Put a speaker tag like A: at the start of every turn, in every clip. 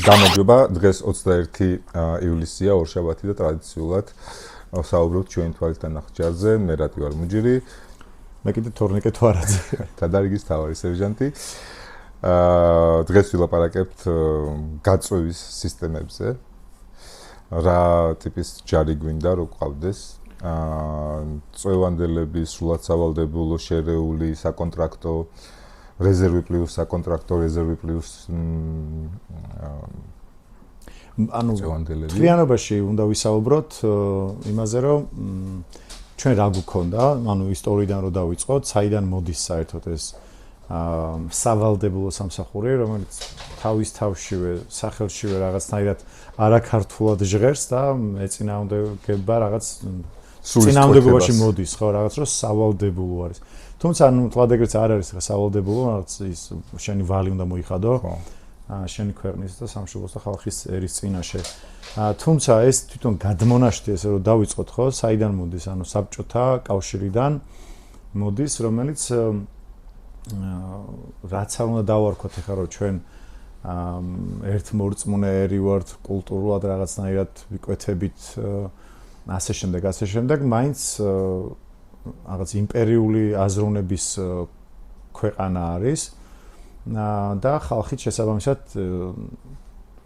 A: გამარჯობა, დღეს 21 ივლისია, ორშაბათი და ტრადიციულად საუბრობთ ჩვენი თვალის თანახმჯარზე. მე რატი ვარ მუჯირი,
B: მე კიდე თორნიკე თვარაძე,
A: თადარიგის თავარი სერჟანტი. დღეს ვილაპარაკებთ გაწვევის სისტემებზე. რა ტიპის ჯარი გვინდა რო გყავდეს? წვევანდელების სრულად სავალდებულო შერეული საკონტრაქტო რეზერვი პლუს საკონტრაქტო რეზერვი პლუს
B: ანუ თლიანობაში უნდა ვისაუბროთ იმაზე რომ ჩვენ რა გვქონდა, ანუ ისტორიიდან რო დავიწყოთ, საიდან მოდის საერთოდ ეს სავალდებულო სამსახური, რომელიც თავის თავშივე, სახელშივე რაღაცნაირად არაქართულად ჟღერს და ეწინააღმდეგება რაღაც წინააღმდეგობაში მოდის, ხო, რაღაც რო სავალდებულო არის. თუმცა ანუ თლად ეგრეც არ არის ხა სავალდებულო, რაღაც ის შენი ვალი უნდა მოიხადო. ხო. შენი ქვეყნის და სამშობლოს და ხალხის ერის წინაშე. თუმცა ეს თვითონ გადმონაშთი ესე რომ დავიწყოთ, ხო, საიდან მოდის? ანუ საბჭოთა კავშირიდან მოდის, რომელიც რაც არ უნდა დავარქოთ ეხლა რომ ჩვენ ერთ მორწმუნე ერი ვართ, კულტურულად რაღაცნაირად ვიკვეთებით ასე შემდეგ, მაინც რაღაც იმპერიული აზროვნების ქვეყანა არის და ხალხით შესაბამისად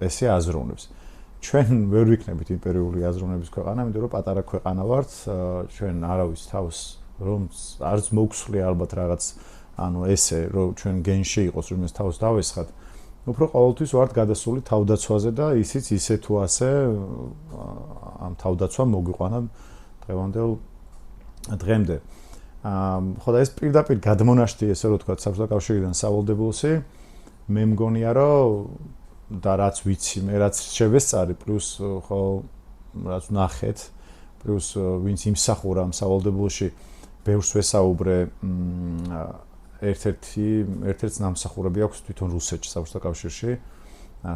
B: ესე აზროვნებს. ჩვენ ვერ ვიქნებით იმპერიული აზროვნების ქვეყანა, იმიტომ რომ პატარა ქვეყანა ვართ, ჩვენ არავის თავს რომ არც მოგსვლია ალბათ რაღაც ანუ ესე რომ ჩვენ გენში იყოს რომ ეს თავს დავესხათ. უფრო ყოველთვის ვართ გადასული თავდაცვაზე და ისიც ისე თუ ასე ამ თავდაცვამ მოგვიყვანა დღევანდელ დღემდე. ხო და ეს პირდაპირ გადმონაშთი ესე რომ თქვა საბჭოთა კავშირიდან სავალდებულოსი მე მგონია რომ და რაც ვიცი მე რაც შევესწარი პლუს ხო რაც ნახეთ პლუს ვინც იმსახურა ამ სავალდებულოში ბევრს ვესაუბრე ერთ-ერთ ნამსახურები აქვს თვითონ რუსეთში საბჭოთა კავშირში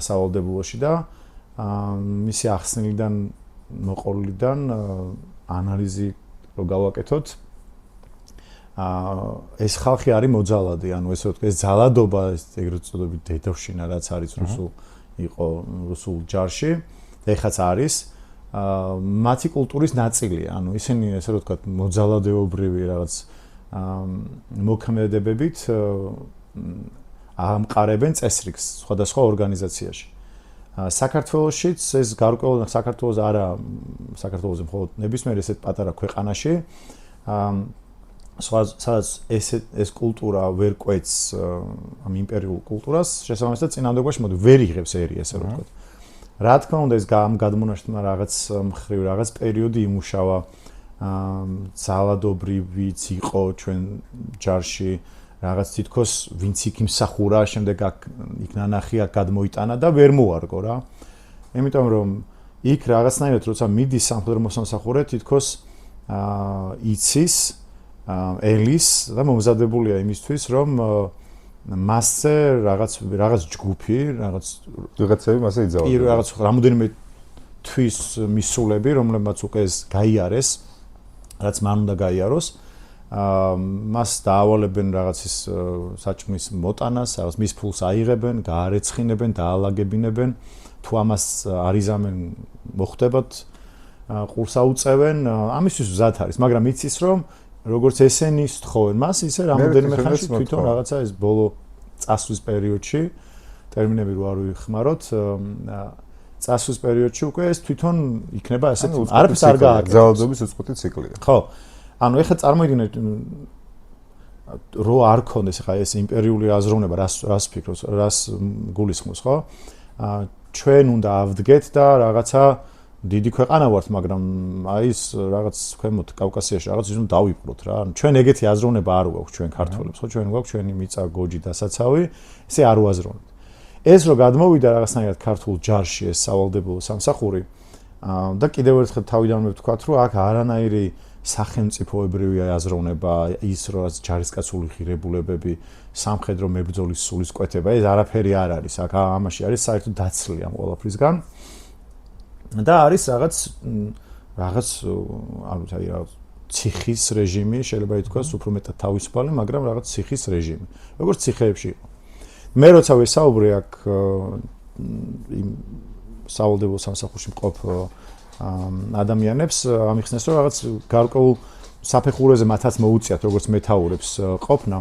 B: სავალდებულოში და მისი ახსნიდან მოყოლიდან ანალიზი რო გავაკეთოთ ეს ხალხი არის მოძალადი, ანუ ესე რომ თქვა ეს ძალადობა, ეს ეგრეთ წოდებული დედოვშინა, რაც არის რუსულ ჯარში, ეხაც არის მათი კულტურის ნაწილია, ანუ ისინი ესე რომ თქვა მოძალადეობრივი რაღაც მოქმედებებით ამყარებენ წესრიგს სხვადასხვა ორგანიზაციაში. საქართველოშიც ეს გარკვეულ საქართველოს არა საქართველოზე მხოლოდ ნებისმიერ ესეთ პატარა ქვეყანაში სადაც ეს კულტურა ვერ კვეთს ამ იმპერიულ კულტურას, შესაბამისად წინააღმდეგობაში მოდი ვერ იღებს ერი ესე რომ ვთქვათ. რა თქმა უნდა ეს გადმონაშთმა რაღაც მხრივ რაღაც პერიოდი იმუშავა ძალადობრივიც იყო ჩვენ ჯარში რაღაც თითქოს ვინც იქ იმსახურა, შემდეგ იქ ნანახი აქ გადმოიტანა და ვერ მოარგო რა. იმიტომ რომ იქ რაღაცნაირად როცა მიდის სამხედრო მოსამსახურე თითქოს იცის ელის და მომზადებულია იმისთვის რომ მასზე რაღაც ჯგუფი,
A: ვიღაცები მასე იძავენ.
B: რაღაც რამოდენიმე თვის მისულები, რომლებმაც უკვე ეს გაიარეს, რაც მან უნდა გაიაროს. მას დაავალებენ რაღაცის საჭმის მოტანას, რაღაც მის ფულს აიღებენ, გაარეცხინებენ, დაალაგებინებენ, თუ ამას არიზამენ მოხდებათ, ყურს აუწევენ, ამისთვის მზად არის, მაგრამ იცის რომ როგორც ესენი სთხოვენ მას, ისე რამოდენიმე ხანში თვითონ რაღაცა ეს ბოლო წასვლის პერიოდში, ტერმინები რო არ ვიხმაროთ, წასვლის პერიოდში უკვე ეს თვითონ იქნება ასეთი არაფერს არ გააკეთებს.
A: ძალადობის უწყვეტი ციკლია.
B: ხო. ანუ ეხლა წარმოიდგინეთ რო არ ქონდეს ეხლა ეს იმპერიული აზროვნება, რას ფიქრობს, რას გულისხმობს, ხო? ჩვენ უნდა ავდგეთ და რაღაცა დიდი ქვეყანა ვართ, მაგრამ აი ეს რაღაც ქვემოთ კავკასიაში რაღაც ის უნდა დავიპყროთ რა. ანუ ჩვენ ეგეთი აზროვნება არ გვაქვს ჩვენ ქართველებს, ხო? ჩვენ გვაქვს ჩვენი მიწა, გოჯი და საცავი, ესე არ ვაზროვნებთ. ეს რო გადმოვიდა რაღაცნაირად ქართულ ჯარში ეს სავალდებულო სამსახური და კიდევ ერთხელ თავიდან ვთქვათ, რომ აქ არანაირი სახელმწიფოებრივი აზროვნება, ის რაც ჯარისკაცული ღირებულებები, სამხედრო მებრძოლის სულისკვეთება, ეს არაფერი არ არის. აქ ამაში არის საერთოდ დაცლი ამ ყველაფრისგან. და არის რაღაც არ ვიცი, ციხის რეჟიმი, შეიძლება ითქვას, უფრო მეტად თავისუფალი, მაგრამ რაღაც ციხის რეჟიმი. როგორც ციხეებში იყო. მე როცა ვესაუბრე აქ იმ სავალდებულო სამსახურში მყოფ ადამიანებს, ამიხსნეს, რომ რაღაც გარკვეულ საფეხურებზე მათაც მოუწიათ, როგორც მეთაურებს ყოფნა.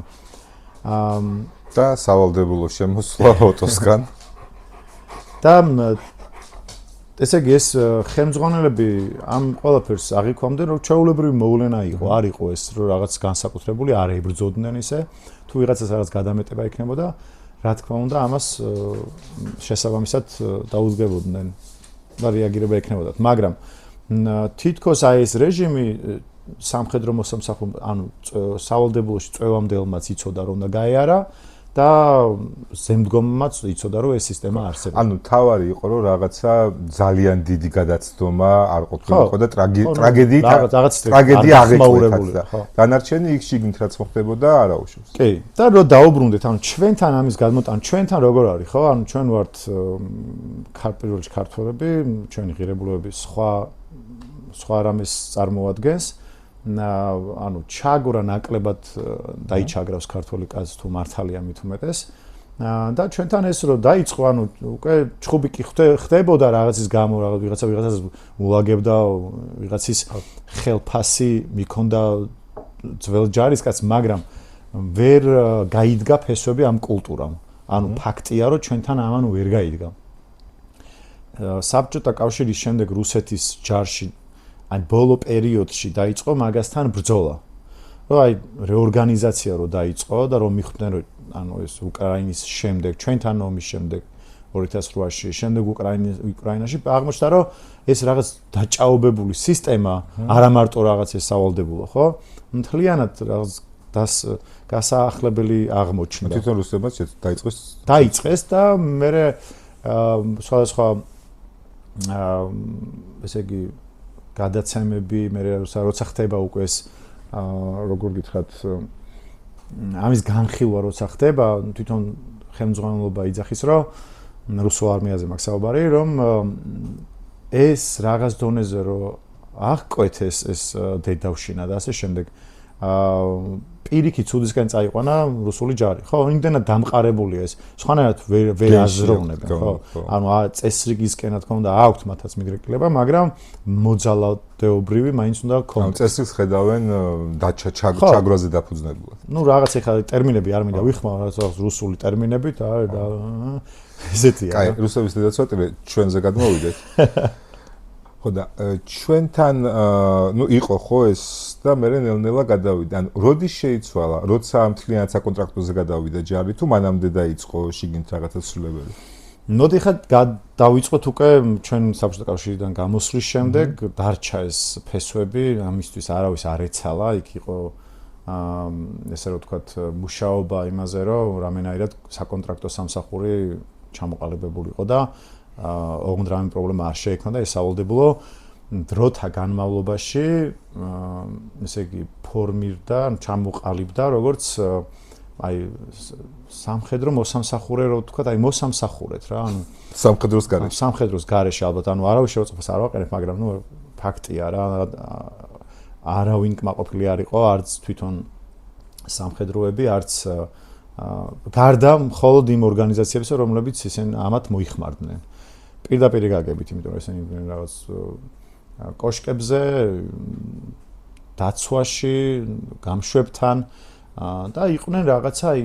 A: და სავალდებულო შემოსვლა ოტოსგან.
B: და ესე იგი ეს ხელმძღვანელები ამ ყველაფერს აღიქვამდნენ, რომ ჩაულებრივი მოვლენა იყო, არ იყო ეს, რომ რაღაც განსაკუთრებული არ ებრძოდნენ ისე, თუ ვიღაცას რაღაც გადამეტება იქნებოდა, რა თქმა უნდა, ამას შესაბამისად დაუდგებოდნენ და რეაგირება ექნებოდათ. მაგრამ თითქოს აი ეს რეჟიმი სამხედრო მოსამსახურ, ანუ სავალდებულოში წვევამდელმაც იცოდა, რომ უნდა გაეარა და ზემდგომმაც იცოდა, რომ ეს სისტემა არსებობს.
A: ანუ თავარი იყო, რომ რაღაცა ძალიან დიდი გადაცდომა არ ყოფილიყო და ტრაგედია აღეკვეთა. დანარჩენი იქ შიგნით რაც მოხდებოდა არაუშავს.
B: კი, და რო დაუბრუნდეთ, ანუ ჩვენთან ამის გადმოტანა, ჩვენთან როგორ არის, ხო? ანუ ჩვენ ვართ პირველ რიგში ქართველები, ჩვენი ღირებულებები სხვა რამეს წარმოადგენს. ანუ ჩაგვრა ნაკლებად დაიჩაგრავს ქართული კაცს თუ მართალია მით უმეტეს და ჩვენთან ეს რომ დაიწყო ანუ უკვე ჩხუბი კი ხდებოდა რაღაცის გამო ვიღაცას ულაგებდა ვიღაცის ხელფასი მიქონდა ძველ ჯარისკაცს მაგრამ ვერ გაიდგა ფესვები ამ კულტურამ ანუ ფაქტია რომ ჩვენთან ამან ვერ გაიდგა საბჭოთა კავშირის შემდეგ რუსეთის ჯარში ან ბოლო პერიოდში დაიწყო მაგასთან ბრძოლა. რომ აი რეორგანიზაცია რო დაიწყო და რომ მიხვდნენ რომ ანუ ეს უკრაინის შემდეგ, ჩვენთან ომის შემდეგ 2008-ში, შემდეგ უკრაინაში აღმოჩნდა რომ ეს რაღაც დაჭაობებული სისტემა, არა მარტო რაღაც ეს სავალდებულო, ხო? მთლიანად რაღაც გასაახლებელი აღმოჩნდა.
A: თვითონ რუსებმაც
B: დაიწყეს და მე სხვადასხვა ესე იგი გადაცემები მე როცა ხდება უკვე ეს როგორ გითხრათ ამის განხილვა როცა ხდება თვითონ ხელმძღვანელობა იძახის რომ რუსულ არმიაზე მაქვს საუბარი რომ ეს რაღაც დონეზე რომ აღკვეთეს ეს დედავშინა და ასე შემდეგ პირიქით ცუდისკენ წაიყვანა რუსული ჯარი ხო იმდენად დამყარებულია ეს სხვანაირად ვერ აზროვნებენ ხო ანუ წესრიგისკენ რა თქმა უნდა აქვთ მათაც მიგრეკილება მაგრამ მოძალადეობრივი მაინც უნდა
A: ქონდეს წესრიგს ხედავენ ჩაგვრაზე დაფუძნებულად
B: ну რაღაც ეხლა ტერმინები არ მინდა ვიხმაო რაღაც რუსული ტერმინებით და ესეთია
A: კაი რუსების დედაცვატირე ჩვენზე გადმოვიდეთ ხო და ჩვენთან ნუ იყო ხო ეს და მე ნელ-ნელა გადავიდა. ანუ როდის შეიცვალა, როცა მთლიანად საკონტრაქტოზე გადავიდა ჯარი თუ მანამდე დაიწყო შიგნით რაღაცა ცვლილებელი?
B: მოდი ხა დავიწყოთ უკვე ჩვენ საბჭოთა კავშირიდან გამოსვლის შემდეგ დარჩა ეს ფესვები, ამისთვის არავის არ ეცალა, იქ იყო ესე რომ ვთქვათ მუშაობა იმაზე რომ რამენაირად საკონტრაქტო სამსახური ჩამოყალიბებულიყო და ოღონდ რამე პრობლემა არ შეექმნა და ეს სავალდებულო დროთა განმავლობაში ესე იგი ფორმირდა, ჩამოყალიბდა როგორც აი სამხედრო მოსამსახურე რო ვთქვათ, აი მოსამსახურეთ რა, ანუ
A: სამხედროს გარეშე.
B: სამხედროს გარეშე ალბათ, ანუ არავის შეუწყებას არ ვაყენებ, მაგრამ ნუ ფაქტია რა, არავინ კმაყოფილი არ იყო, არც თვითონ სამხედროები, არც გარდა მხოლოდ იმ ორგანიზაციებისა, რომლებიც ისინი ამათ მოიხმარდნენ. პირდაპირ გაგებით, იმიტომ რომ ესენი რაღაც კოშკებზე, დაცვაში, გამშვებთან და იყვნენ რაღაცა აი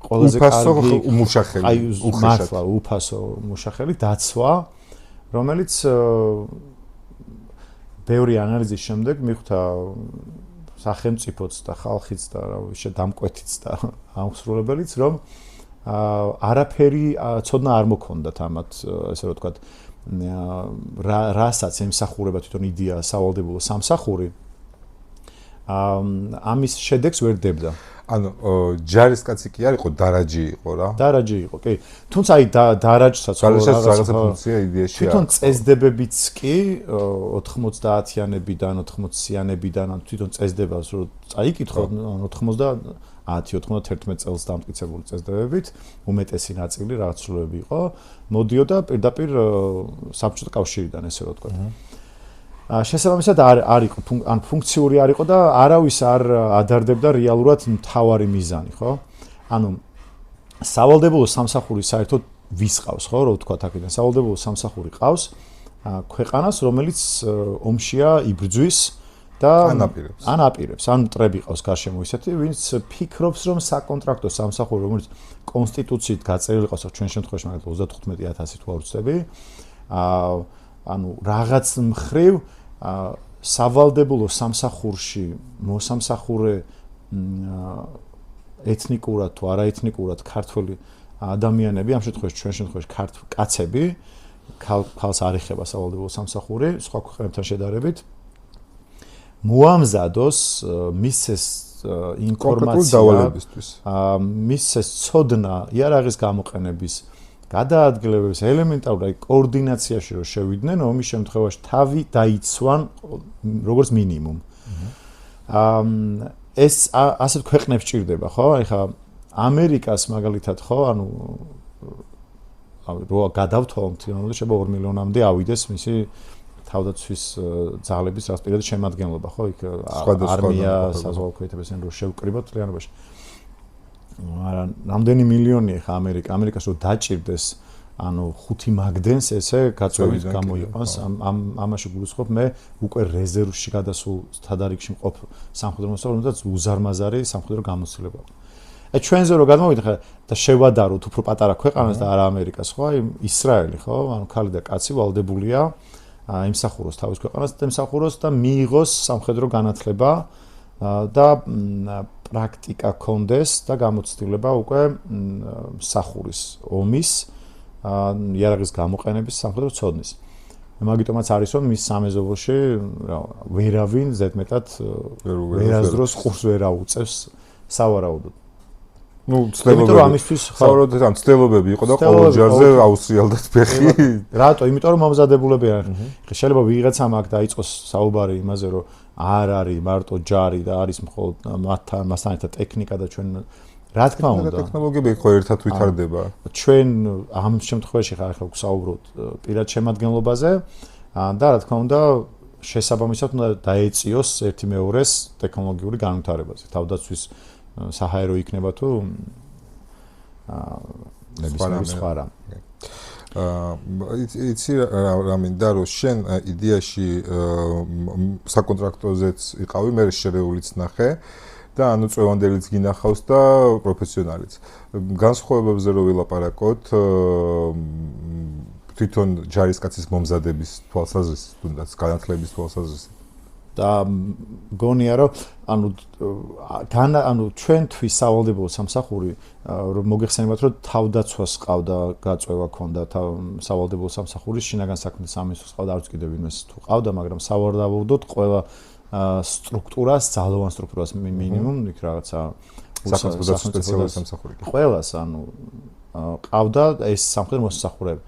B: ყველაზე
A: კარგი მუშახელი,
B: აი მართლა უფასო მუშახელი დაცვა, რომელიც ბევრი ანალიზის შემდეგ მიხვდა სახელმწიფოც და ხალხიც და რა ვიცი დამკვეთიც და აღმსრულებელიც რომ არაფერი ცოდნა არ მოქონდათ ამათ ესე რომ ვთქვათ რასაც ემსახურება თვითონ იდეა სავალდებულო სამსახური ამის შედეგს ვერ დებდა
A: ანუ ჯარისკაცი კი არ იყო დარაჯი იყო რა
B: დარაჯი იყო კი თუმცა აი დარაჯსაც
A: რაღაცა ფუნქცია იდეაში
B: თვითონ წესდებებიც კი 90-იანებიდან 80-იანებიდან თვითონ წესდებას რო წაიკითხო 90-91 წელს დამტკიცებული წესდებებით უმეტესი ნაწილი რაღაც სრულები იყო მოდიოდა პირდაპირ საბჭოთა კავშირიდან ესე რომ ვთქვათ შესაბამისად არ იყო ან ფუნქციური არ იყო და არავის არ ადარდებდა რეალურად მთავარი მიზანი, ხო? ანუ სავალდებულო სამსახური საერთოდ ვის ყავს, ხო, რო ვთქვა აქედან. სავალდებულო სამსახური ყავს ქვეყანას, რომელიც ომშია იბრძვის და ანაპირებს, ან მტრები ყავს გარშემო ისეთი, ვინც ფიქრობს, რომ საკონტრაქტო სამსახური, რომელიც კონსტიტუციით გაწერილი ყავს, ჩვენ შემთხვევაში მაგალითად 35000 თუ არ ვცდები, ანუ რაღაც მხრივ სავალდებულო სამსახურში მოსამსახურე ეთნიკურად თუ არაეთნიკურად ქართველი ადამიანები, ამ შემთხვევაში ჩვენ შემთხვევაში კაცები, ქალს არ ეხება სავალდებულო სამსახური, სხვა ქვეყნებთან შედარებით. მოამზადოს მის ეს ინფორმაცია, მის ეს ცოდნა იარაღის გამოყენების გადაადგილების ელემენტარული კოორდინაციაში რო შევიდნენ, ომის შემთხვევაში თავი დაიცვან როგორც მინიმუმ. ეს ასეთ ქვეყნებს ჭირდება, ხო? ეხლა ამერიკას მაგალითად, ხო, ანუ რო გადავთვალოთ, შეიძლება 2 მილიონამდე ავიდეს მისი თავდაცვის ძალების რასპირადი შემადგენლობა, ხო? იქ არმია, საზღვაო ქვეითებისგან რო შევკრიბოთ realობაში. არა, რამდენი მილიონი ხა ამერიკას რო დაჭირდეს, ანუ 5 მაგდენს ესე გაწევით გამოიყვანს, ამაში გულისხმობ მე უკვე რეზერვში გადასულ თადარიგში მყოფ სამხედრო მოსახლეობას უზარმაზარი სამხედრო გამოცდილება. ჩვენზე რო გადმოვიდეთ ხა და შევადაროთ უფრო პატარა ქვეყანას და არა ამერიკას, ხო? აი ისრაელი, ხო? ანუ ქალი და კაცი ვალდებულია იმსახუროს თავის ქვეყანას და იმსახუროს და მიიღოს სამხედრო განათლება და პრაქტიკა კონდეს და გამოცდილება უკვე მსახურის ომის იარაღის გამოყენების სამხედრო ცოდნის. მაგიტომაც არის რომ მის სამეზობლოში ვერავინ ზედმეტად ვერასდროს ყურს ვერ აუწევს სავარაუდოდ.
A: ну ცდილობები სავარაუდოდ ამ ცდილობები იყო და ყოველ ჯარზე აუსრიალდათ ფეხი.
B: რატო? იმიტომ რომ მომზადებულები არიან. შეიძლება ვიღაცა მაგ დაიწყოს საუბარი იმაზე რომ არ არის მარტო ჯარი და არის მხოლოდ მასთან ერთად ტექნიკა და ჩვენ რა თქმა უნდა
A: ტექნოლოგიები ხო ერთად ვითარდება.
B: ჩვენ ამ შემთხვევაში ხარ ახლა ვსაუბრობთ პირად შემადგენლობაზე და რა თქმა უნდა შესაბამისად უნდა დაეწიოს ერთი მეორეს ტექნოლოგიური განვითარებაზე. თავდაცვის საჰაერო იქნება თუ ნებისმიერი სხვა რამ.
A: იცი რა მინდა რომ შენ იდეაში საკონტრაქტოზეც იყავი, მე შერეულიც ნახე და ანუ წვევანდილიც გინახავს და პროფესიონალიც. განსხვავებებზე რო ვილაპარაკოთ, თვითონ ჯარისკაცის მომზადების თვალსაზრისით, თუნდაც განათლების თვალსაზრისით.
B: და გონია რომ ანუ ჩვენთვის სავალდებულო სამსახური რომ მოგეხსენებათ რომ თავდაცვას ყავდა გაწვევა ქონდა სავალდებულო სამსახურის შინაგან საქმეთა სამინისტროს ყავდა არც კიდევ ვინმეს თუ ყავდა მაგრამ სავარაუდოდ ყველა სტრუქტურას ძალოვან სტრუქტურას მინიმუმ იქ რაღაცა
A: სახელმწიფო სპეციალური სამსახური
B: ყველას ანუ ყავდა ეს სამხედრო მოსამსახურეები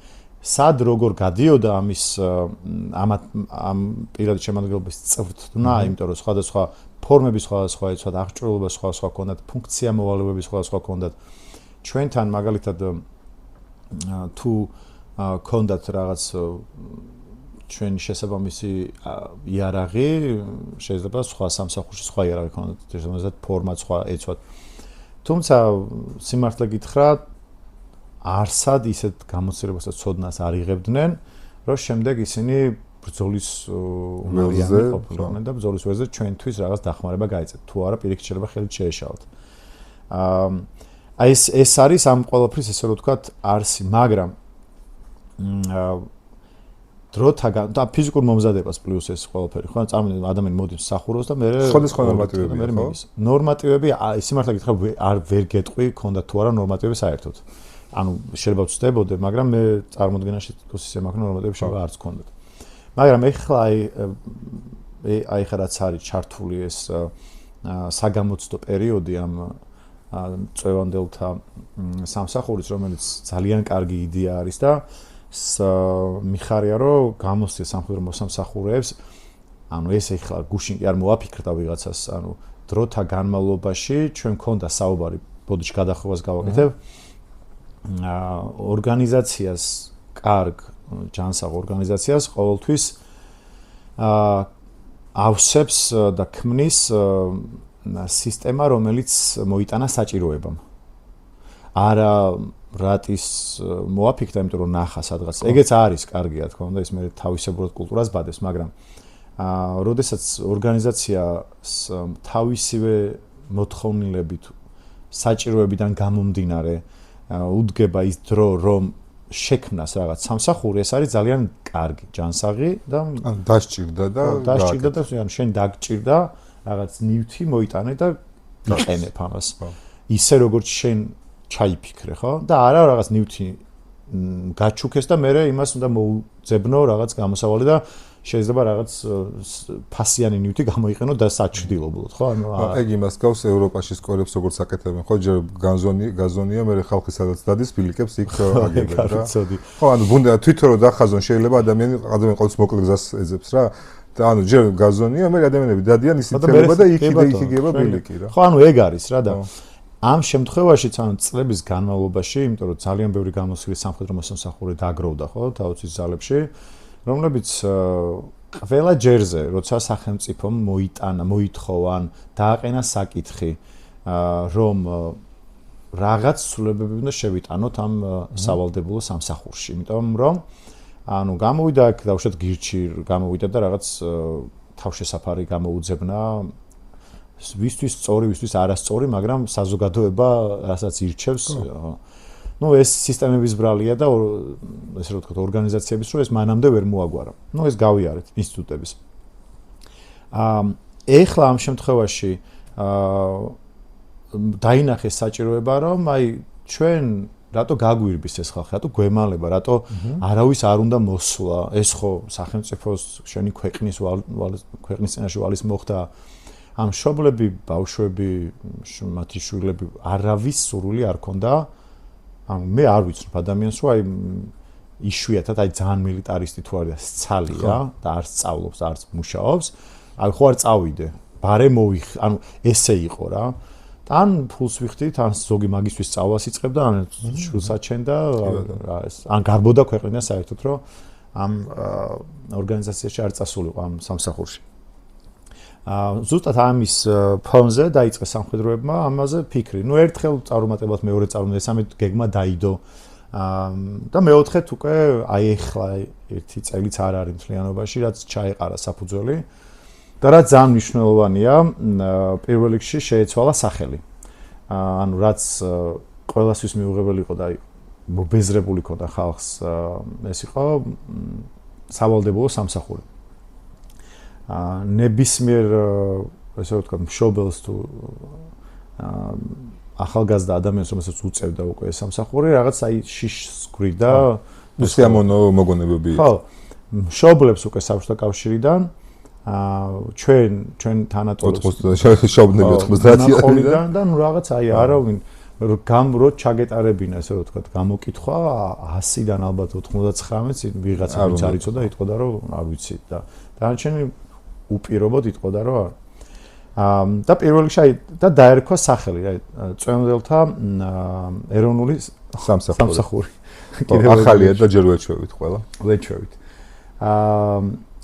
B: სად როგორ გადიოდა ამის ამ პირადი შემადგენლობის წვრთნა, იმიტომ რომ სხვადასხვა ფორმები სხვადასხვა იცვათ, აღჭურვილობა სხვადასხვა ჰქონდათ, ფუნქცია მოვალეობები სხვადასხვა ჰქონდათ. ჩვენთან მაგალითად თუ ჰქონდათ რაღაც ჩვენი შესაბამისი იარაღი, შეიძლება სხვა სამსახურში სხვა იარაღი ჰქონდათ, შესაბამისად ფორმაც სხვა იცვათ. თუმცა სიმართლე გითხრა არსად ისეთ გამოცდილებას და ცოდნას არ იღებდნენ, რომ შემდეგ ისინი ბრძოლის უნარიანი ყოფილიყნენ და ბრძოლის ველზე ჩვენთვის რაღაც დახმარება გაეწეთ. თუ არა, პირიქით შეიძლება ხელით შეეშალოთ. აი ეს არის ამ ყველაფრის ესე რომ ვთქვათ არსი, მაგრამ დროთაგან და ფიზიკურ მომზადებას პლუს ეს ყველაფერი, ხო? წარმოვიდგინეთ ადამიანი მოდის მსახურობს და მე
A: სხვადასხვა ნორმატივები ხო?
B: ნორმატივები სიმართლე გითხრა ვერ გეტყვი, ქონდა თუ არა ნორმატივები საერთოდ. ანუ შეიძლება ვწდებოდე, მაგრამ მე წარმოდგენაში თქოს ისე მაქვს ნორმატივები შეიძლება არც გქონდათ. მაგრამ ეხლა აი ხა რაც არის ჩართული ეს საგამოცდო პერიოდი ამ წვევანდელთა სამსახურის, რომელიც ძალიან კარგი იდეა არის და მიხარია რომ გამოსცეს სამხედრო მოსამსახურეებს, ანუ ეს ეხლა გუშინ კი არ მოაფიქრდა ვიღაცას, ანუ დროთა განმავლობაში ჩვენ მქონდა საუბარი, ბოდიში გადახვევას გავაკეთებ. ორგანიზაციას, კარგ ჯანსაღ ორგანიზაციას ყოველთვის ავსებს და ქმნის სისტემა, რომელიც მოიტანა საჭიროებამ. არა რატის მოაფიქრდა, იმიტომ რომ ნახა სადღაც. ეგეც არის კარგია, თქო უნდა, ის მე თავისებურად კულტურას ბადებს, მაგრამ როდესაც ორგანიზაციას თავისივე მოთხოვნილებით საჭიროებიდან გამომდინარე უდგება ის დრო, რომ შექმნას რაღაც სამსახური, ეს არის ძალიან კარგი ჯანსაღი და
A: დასჭირდა და
B: შენ დაგჭირდა რაღაც ნივთი მოიტანე და იყენებ ამას. ისე როგორც შენ ჩაიფიქრე, ხო? და არა რაღაც ნივთი გაჩუქეს და მე იმას უნდა მოუძებნო რაღაც გამოსავალი და შეიძლება რაღაც ფასიანი ნივთი გამოიყენო და საჩრდილობლოთ, ხო?
A: ეგ იმას გავს ევროპაში სკოლებს როგორც აკეთებენ, ხო? ჯერ გაზონია, მე ხალხი სადაც დადის ბილიკებს იქ აგებენ რა. ხო, ანუ ბუნდა თვითონ რომ დახაზონ, შეიძლება ადამიანი ყოველთვის მოკლე გზას ეძებს რა. და ანუ ჯერ გაზონია, მე ადამიანები დადიან ისიც ელება და იქ იგება ბილიკი რა.
B: ხო, ანუ ეგ არის რა და ამ შემთხვევაშიც ანუ წლების განმავლობაში, იმიტომ რომ ძალიან ბევრი გამოსილი სამხედრო მოსამსახური დაგროვდა, ხო, თავის ძალებში, რომლებიც ყველა ჯერზე, როცა სახელმწიფომ მოითხოვან, დააყენა საკითხი, რომ რაღაც ცვლილებები უნდა შევიტანოთ ამ სავალდებულო სამსახურში, იმიტომ რომ ანუ გამოვიდა აქ დავუშვათ გირჩი, გამოვიდა და რაღაც თავშესაფარი გამოუძებნა ვისთვის სწორი, ვისთვის არასწორი, მაგრამ საზოგადოება რასაც ირჩევს, ну ეს სისტემების ბრალია და ესე რომ ვთქვათ ორგანიზაციების რო ეს მანამდე ვერ მოაგვარა. ну ეს გავიარეთ ინსტიტუტების. ეხლა ამ შემთხვევაში დაინახეს საჭიროება, რომ აი ჩვენ რატო გაგვირბის ეს ხალხი, რატო გვემალება, რატო არავის არ უნდა მოსვლა, ეს ხო სახელმწიფოს შენი ქვეყნის წინაშე ვალის მოხდა. ამ მშობლები, ბავშვები, მათი შვილები არავის სურვილი არ ქონდა. ანუ მე არ ვიცნობ ადამიანს, რომ აი იშვიათად აი ძალიან მილიტარისტი თუ არის სცალია და არ სწავლობს, არც მუშაობს, აი ხო არ წავიდე. ბარე ანუ ესე იყო რა. თან ფულს ვიხდით, ან ზოგი მაგისტრის სწავლას იწყებდა, ან შვილს აჩენდა, რა ეს, ან გარბოდა ქვეყნიდან საერთოდ, რომ ამ ორგანიზაციაში არ წასულიყო ამ სამსახურში. ზუსტად ამის ფონზე დაიწყეს სამხედროებმა ამაზე ფიქრი. ნუ ერთხელ წარუმატებლად, მეორე წარუმატებლად, სამედ გეგმა დაიდო. და მეოთხეთ უკვე აი ეხლა ერთი წელიც არ არის მთლიანობაში, რაც ჩაეყარა საფუძველი. და რაც ძალიან მნიშვნელოვანია, პირველ რიგში შეეცვალა სახელი. ანუ რაც ყველასთვის მიუღებელი იყო და მობეზრებული ქონდა ხალხს, ეს იყო სავალდებულო სამსახური. ნებისმიერ ესე ვთქვათ მშობელს თუ ახალგაზრდა ადამიანს რომელსაც უწევდა უკვე ეს სამსახური, რაღაც აი შიშს გვირდა
A: უსიამოვნო მოგონებები.
B: ხო, მშობლებს უკვე საბჭოთა კავშირიდან ჩვენ თანატოლებს
A: შობნები 90-იან
B: და ნუ რაღაც აი არავინ რო ჩაგეტარებინა ესე ვთქვათ გამოკითხვა 100-დან ალბათ 99-ს ვიღაცა ვინც არ იცოდა იტყოდა რომ არ ვიცით და დანარჩენი უპირობოდ იტყოდა რომ არ და პირველ რიგში აი და დაერქვა სახელი აი წვემდელთა ეროვნული სამსახური
A: ახალია და ჯერ ვეჩვევით ყველა
B: ვეჩვევით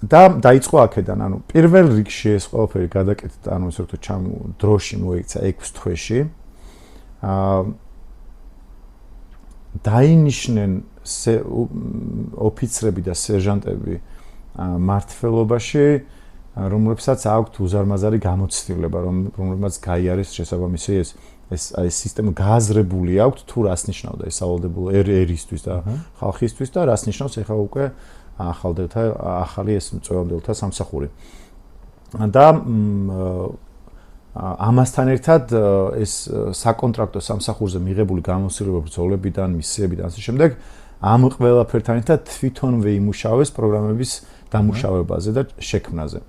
B: და დაიწყო აქედან ანუ პირველ რიგში ეს ყველაფერი გადაკეთდა ანუ ესე ვთქვათ დროში მოიქცა 6 თვეში დაინიშნენ ოფიცრები და სერჟანტები მართლობაში რომლებსაც აქვთ უზარმაზარი გამოცდილება რომლებმაც გაიარეს შესაბამისი ეს სისტემა გააზრებული აქვთ თუ რას ნიშნავდა ეს სავალდებულო ერისთვის და ხალხისთვის და რას ნიშნავს ეხლა უკვე ახალი ეს წვევამდელთა სამსახური და ამასთან ერთად ეს საკონტრაქტო სამსახურზე მიღებული გამოცდილება ბრძოლებიდან მისიებიდან ასე შემდეგ ამ ყველაფერთან ერთად თვითონვე იმუშავეს პროგრამების დამუშავებაზე და შექმნაზე.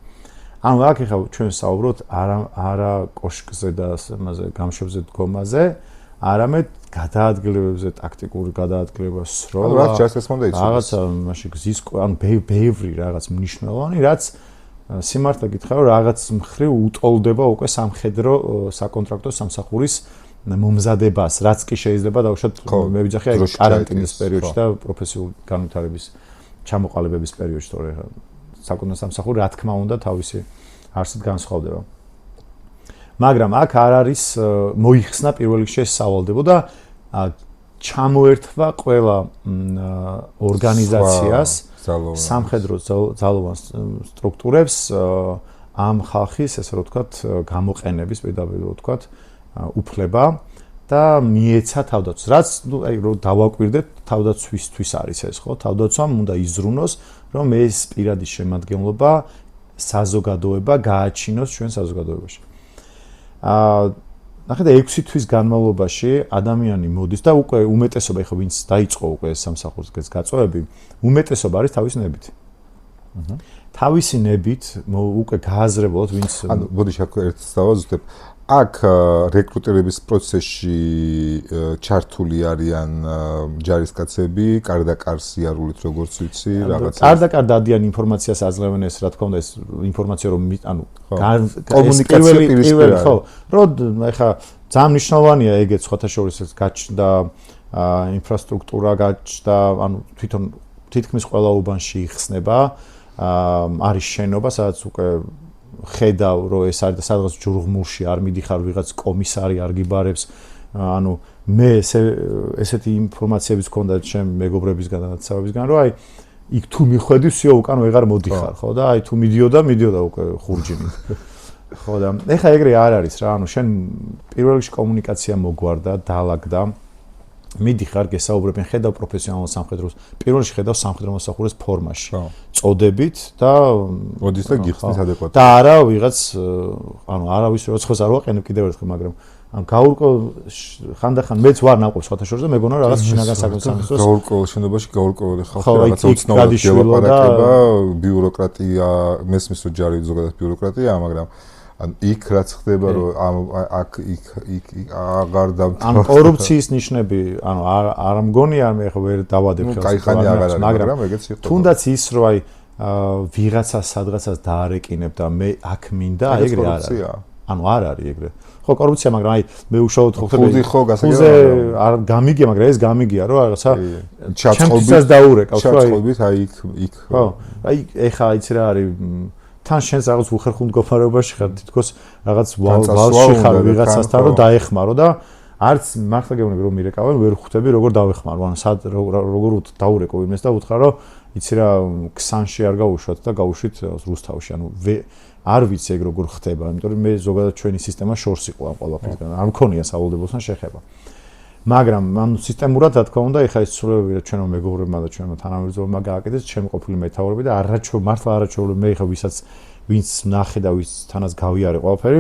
B: ანუ აქ ეხლა ჩვენ საუბრობთ არა კოშკზე და ამაზე გამშვებზე დგომაზე, არამედ გადაადგილებებზე, ტაქტიკური გადაადგილება, სროლა.
A: რაც ჩასწმონდა იცოდეს.
B: რაღაცა მაშინ გზის ანუ ბევრი რაღაც მნიშვნელოვანი, რაც სიმართლე გითხრა რომ რაღაც მხრივ უტოლდება უკვე სამხედრო საკონტრაქტო სამსახურის მომზადებას, რაც კი შეიძლება დავუშვათ მე ვიძახი აი კარანტინის პერიოდში და პროფესიული განვითარების ჩამოყალიბების პერიოდში, თორე საკუთარ სამსახური რა თქმა უნდა თავისი არსით განსხვავდება. მაგრამ აქ არ არის მოიხსნა პირველ რიგში სავალდებო და ჩამოერთვა ყველა ორგანიზაციას სამხედრო ძალოვან სტრუქტურებს ამ ხალხის ესე რომ ვთქვათ გამოყენების პირდაპირ რომ ვთქვათ უფლება და მიეცა თავდაცვას. რაც აი რომ დავაკვირდეთ თავდაცვისთვის არის ეს ხო? თავდაცვამ უნდა იზრუნოს რომ ეს პირადი შემადგენლობა საზოგადოება გააჩინოს ჩვენ საზოგადოებაში. ნახეთ 6 თვის განმავლობაში ადამიანი მოდის და უკვე უმეტესობა ეხლა ვინც დაიწყო უკვე სამსახურს გაწევები, უმეტესობა არის თავის ნებით. თავისი ნებით უკვე გააზრებულად ვინც
A: ანუ მოდი აქ ერთს დავაზუსტებ. აქ რეკრუტირების პროცესში ჩართული არიან ჯარისკაცები, კარდაკარ სიარულით როგორც ვიცი, რაღაცა.
B: კარდაკარ დადიან ინფორმაციას აძლევენ ეს, რა თქმა უნდა, ეს ინფორმაცია რომ ანუ
A: კომუნიკაცია პირისპირ
B: ხო, რომ ეხა ძალიან მნიშვნელოვანია ეგეც სხვათა შორის ეს გაჩნდა ინფრასტრუქტურა გაჩნდა, ანუ თვითონ თითქმის ყველა უბანში იხსნება, არის შენობა, სადაც უკვე ხედავ რომ ეს არის და სადღაც ჯურღმულში არ მიდიხარ ვიღაც კომისარი არ გიბარებს ანუ მე ესეთი ინფორმაციების გქონდა ჩემ მეგობრებისგან და ნაცავებისგან რომ აი იქ თუ მიხვედი всё უკან ვეღარ მოდიხარ ხო და აი თუ მიდიოდა უკვე ხურჯინი ხო და ეხა ეგრე არ არის რა ანუ შენ პირველ რიგში კომუნიკაცია მოგვარდა დაალაგდა მიდიხარ გესაუბრებენ ხედავ პროფესიონალურ სამხედროს პირველ რიგში ხედავ სამხედრო მოსახურეს ფორმაში წოდებით და
A: მოდის და გიხსნის ადეკვატურად
B: და არა ვიღაც ანუ არავის როცხოს არ ვაყენებ კიდევ ერთხელ მაგრამ ან გაურკვევ ხანდახან მეც ვარ ნაყოფ სხვათა შორის და მეგონა რაღაც შინაგან საქმეს
A: გაურკვეველ შენობაში გაურკვეველი ხალხი რაღაცა უცნაურად გელაპარაკება ბიუროკრატია მესმის რომ ჯარი ზოგადად ბიუროკრატია მაგრამ ან იქ რაც ხდება რომ აქ იქ აღარ დავთვალე
B: ან კორუფციის ნიშნები ანუ არ მგონია მე ხო ვერ დავადებ ხელს
A: კაიხანი აღარ არის მაგრამ ეგეც იყო
B: თუნდაც ის რომ აი ვიღაცას სადღაცას დაარეკინებ და მე აქ მინდა ეგრე არ არის ანუ არ არის ეგრე ხო კორუფცია მაგრამ აი მე უშუალოდ ხო
A: ხუდი ხო
B: გასაგებია არ გამიგია მაგრამ ეს გამიგია რომ რაღაცა
A: ჩაწყობით
B: დაურეკავს
A: ხო ჩაწყობით აი იქ
B: ხო აი ეხა იცი რა არის თან შენს რაღაც უხერხულ მდგომარეობაში ხარ თითქოს რაღაც ვალში ხარ ვიღაცასთან რომ დაეხმარო და არც მართლა გეუბნები რომ მირეკავენ ვერ ხვდები როგორ დავეხმარო ანუ სად როგორ დაურეკო იმეს და უთხრა რომ იცი რა ქსანში არ გაუშვათ და გაუშვით რუსთავში ანუ არ ვიცი ეგ როგორ ხდება იმიტომ რომ მე ზოგადად ჩვენი სისტემა შორს იყო ამ ყველაფერთან არ მქონია სავალდებოსთან შეხება მაგრამ ანუ სისტემურად რა თქმა უნდა ეხა ეს ცვლილებები რა ჩვენო მეგობრებმა და ჩვენო თანამებრძოლებმა გააკეთეს ჩემი ყოფილი მეთაურები და მართლა არაჩვეულებრივ მე ეხა ვინც ნახე და ვინც თანაც გავიარე ყველაფერი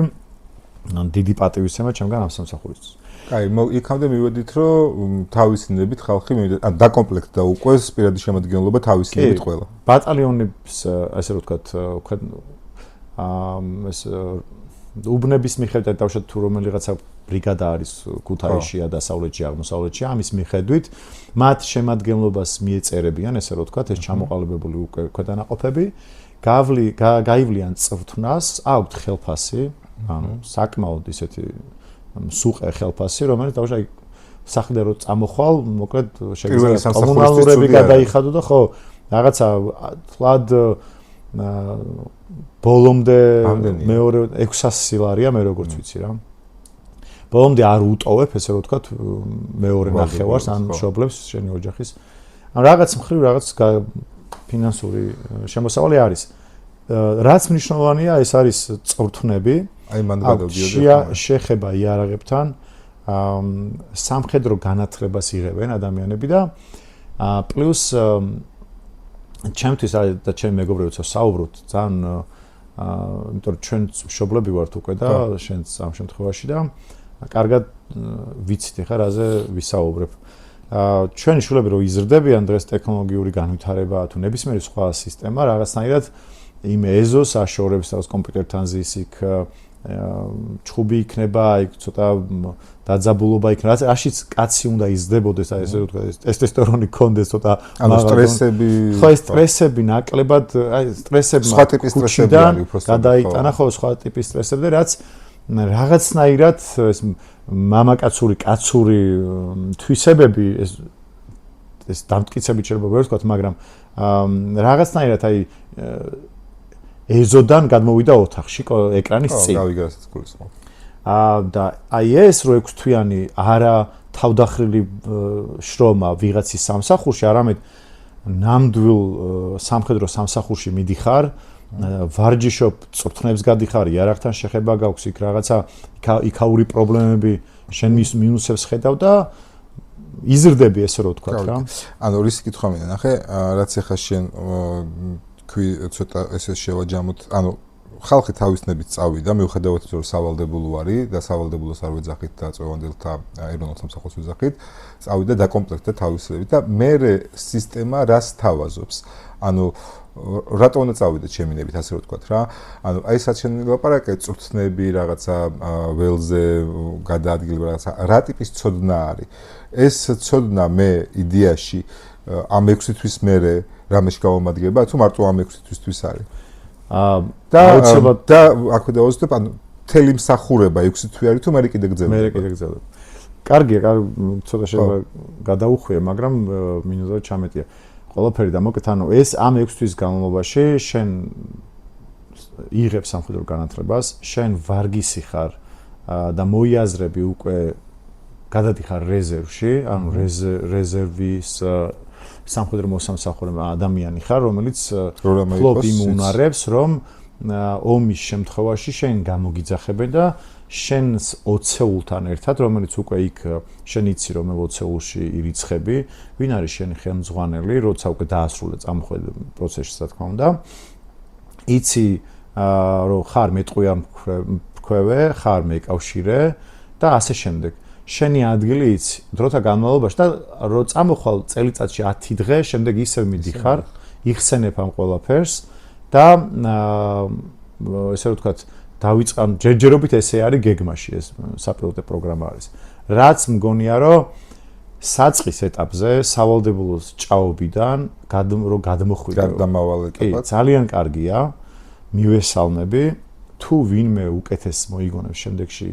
B: დიდი პატივისცემა ჩემგან ამ სამსახურისთვის
A: აი იქამდე მივედით რომ თავისი ნებით ხალხი მივიდა ან დაკომპლექტდა უკვე პირადი შემადგენლობა თავისი ნებით ყველა
B: ბატალიონის ასე რომ ვთქვათ ეს უბნების მიხედვით დავშოთ თუ რომელიღაცა ბრიგადა არის ქუთაისშია დასავლეთში აღმოსავლეთში ამის მიხედვით მათ შემადგენლობას მიეწერებიან ესე რომ ვთქვათ ეს ჩამოყალიბებული უკვე ქვედანაყოფები გაივლიან წვრთნას აქვთ ხელფასი ანუ საკმაოდ ისეთი სუყე ხელფასი რომელიც დავშოთ აი სახლიდან რო წამოხვალ მოკლედ შეგიძლია კომუნალურები გადაიხადო და ხო რაღაცა თლად ბოლომდე მეორე 600 ლარია მე როგორც ვიცი რა. ბოლომდე არ უტოვებ ესე რომ ვთქვათ მეორე ნახევარს ან მშობლებს შენი ოჯახის. ან რაღაც მხრივ რაღაც ფინანსური შემოსავალი არის. რაც მნიშვნელოვანია ეს არის წვრთნები.
A: აი მანდ გადავდიოდი.
B: შეხება იარაღებთან სამხედრო განათლებას იღებენ ადამიანები და პლუს ჩემთვის და ჩემი მეგობრებიც საუბრობთ ძალიან იმიტომ რომ ჩვენ მშობლები ვართ უკვე და შენც ამ შემთხვევაში და კარგად ვიცით ხა რაზე ვისაუბრებ. ჩვენი შულები რო იზრდებიან დღეს ტექნოლოგიური განვითარება თუ ნებისმიერი სხვა სისტემა რაღაცნაირად იმ ეზოს აშორებს თავს კომპიუტერთან ზის იქ ჩხუბი იქნება, იქ ცოტა დაძაბულობა იქნება. რაშიც კაცი უნდა იზრდებოდეს, აი ესე ვთქვათ, ტესტესტერონი გქონდეს ცოტა
A: ანუ სტრესები.
B: ხო, ეს სტრესები ნაკლებად, აი სტრესები
A: სხვა ტიპის სტრესები არის უბრალოდ.
B: გადაიტანა ხო სხვა ტიპის სტრესები, რაც რაღაცნაირად ეს მამაკაცური, კაცური თვისებები ეს ეს დამტკიცებით შეიძლება ვერ ვთქვათ, მაგრამ რაღაცნაირად აი ეზოდან გადმოვიდა ოთახში ეკრანის წინ.
A: გავიგე რასაც გულისხმობ.
B: და აი ეს რო 6 თვიანი არა თავდახრილი შრომა ვიღაცის სამსახურში, არამედ ნამდვილ სამხედრო სამსახურში მიდიხარ, ვარჯიშობ, წვრთნებს გადიხარ, იარაღთან შეხება გაქვს, იქ რაღაცა იქაური პრობლემები, შენ მის მინუსებს ხედავ და იზრდები ესე რო ვთქვათ რა.
A: ანუ რისი კითხვა მინდა ნახე, რაც ახლა შენ თქვი ცოტა ესე შევაჯამოთ, ანუ ხალხი თავისნებით წავიდა, მიუხედავად რომ სავალდებულო არის და სავალდებულოს არ ვეძახით და წვევანდილთა ეროვნულ სამსახურს ვეძახით, წავიდა დაკომპლექტდა თავისებით და მე სისტემა რას თავაზობს? ანუ რატო უნდა წავიდე ჩემინებით ასე რომ ვთქვათ რა? ანუ აი სადაც შენ ლაპარაკე წვრთნები, რაღაცა ველზე გადაადგილება, რაღაცა რა ტიპის ცოდნა არის? ეს ცოდნა მე იდეაში ამ 6 თვის მერე რამეში გავამადგება, თუ მარტო ამ 6 თვისთვის არის? და აქვე დავაზუსტებ, ანუ მთელი მსახურება 6 თვი არის თუ მე კიდე გძელდება?
B: მე კიდე გძელდება. კარგია, ცოტა შეიძლება გადაუხვიე, მაგრამ მინუზად ჩამეტია. ყველაფერი და მოკეთ, ანუ ეს ამ 6 თვის განმავლობაში შენ იღებ სამხედრო განათლებას, შენ ვარგისი ხარ და მოიაზრები უკვე გადადიხარ რეზერვში, ანუ რეზერვის სამხედრო მოსამსახურე ადამიანი ხარ, რომელიც ფლობ იმუნარებს, რომ ომის შემთხვევაში შენ გამოგიძახებენ და შენს ოცეულთან ერთად, რომელიც უკვე იქ შენ იცი რომ მე ოცეულში ირიცხები, ვინ არის შენი ხელმძღვანელი, როცა უკვე დაასრულე წამოხვედრ პროცესში, რა თქმა უნდა. იცი რომ ხარ მეტყვია მქვევე, ხარ მეკავშირე და ასე შემდეგ. შენი ადგილი იცი დროთა განმავლობაში და რო წამოხვალ წელიწადში 10 დღე, შემდეგ ისევ მიდიხარ, იხსენებ ამ ყველაფერს და ესე რომ ვთქვათ, დავიწყან ჯერჯერობით ესე არის გეგმაში ეს საპილოტო პროგრამა არის. რაც მგონია რომ საწყის ეტაპზე სავალდებულოს ჭაობიდან რო გადმოხვიდე.
A: გადამავალ ეტაპად.
B: ძალიან კარგია. მივესალმები, თუ ვინმე უკეთეს მოიგონებს შემდეგში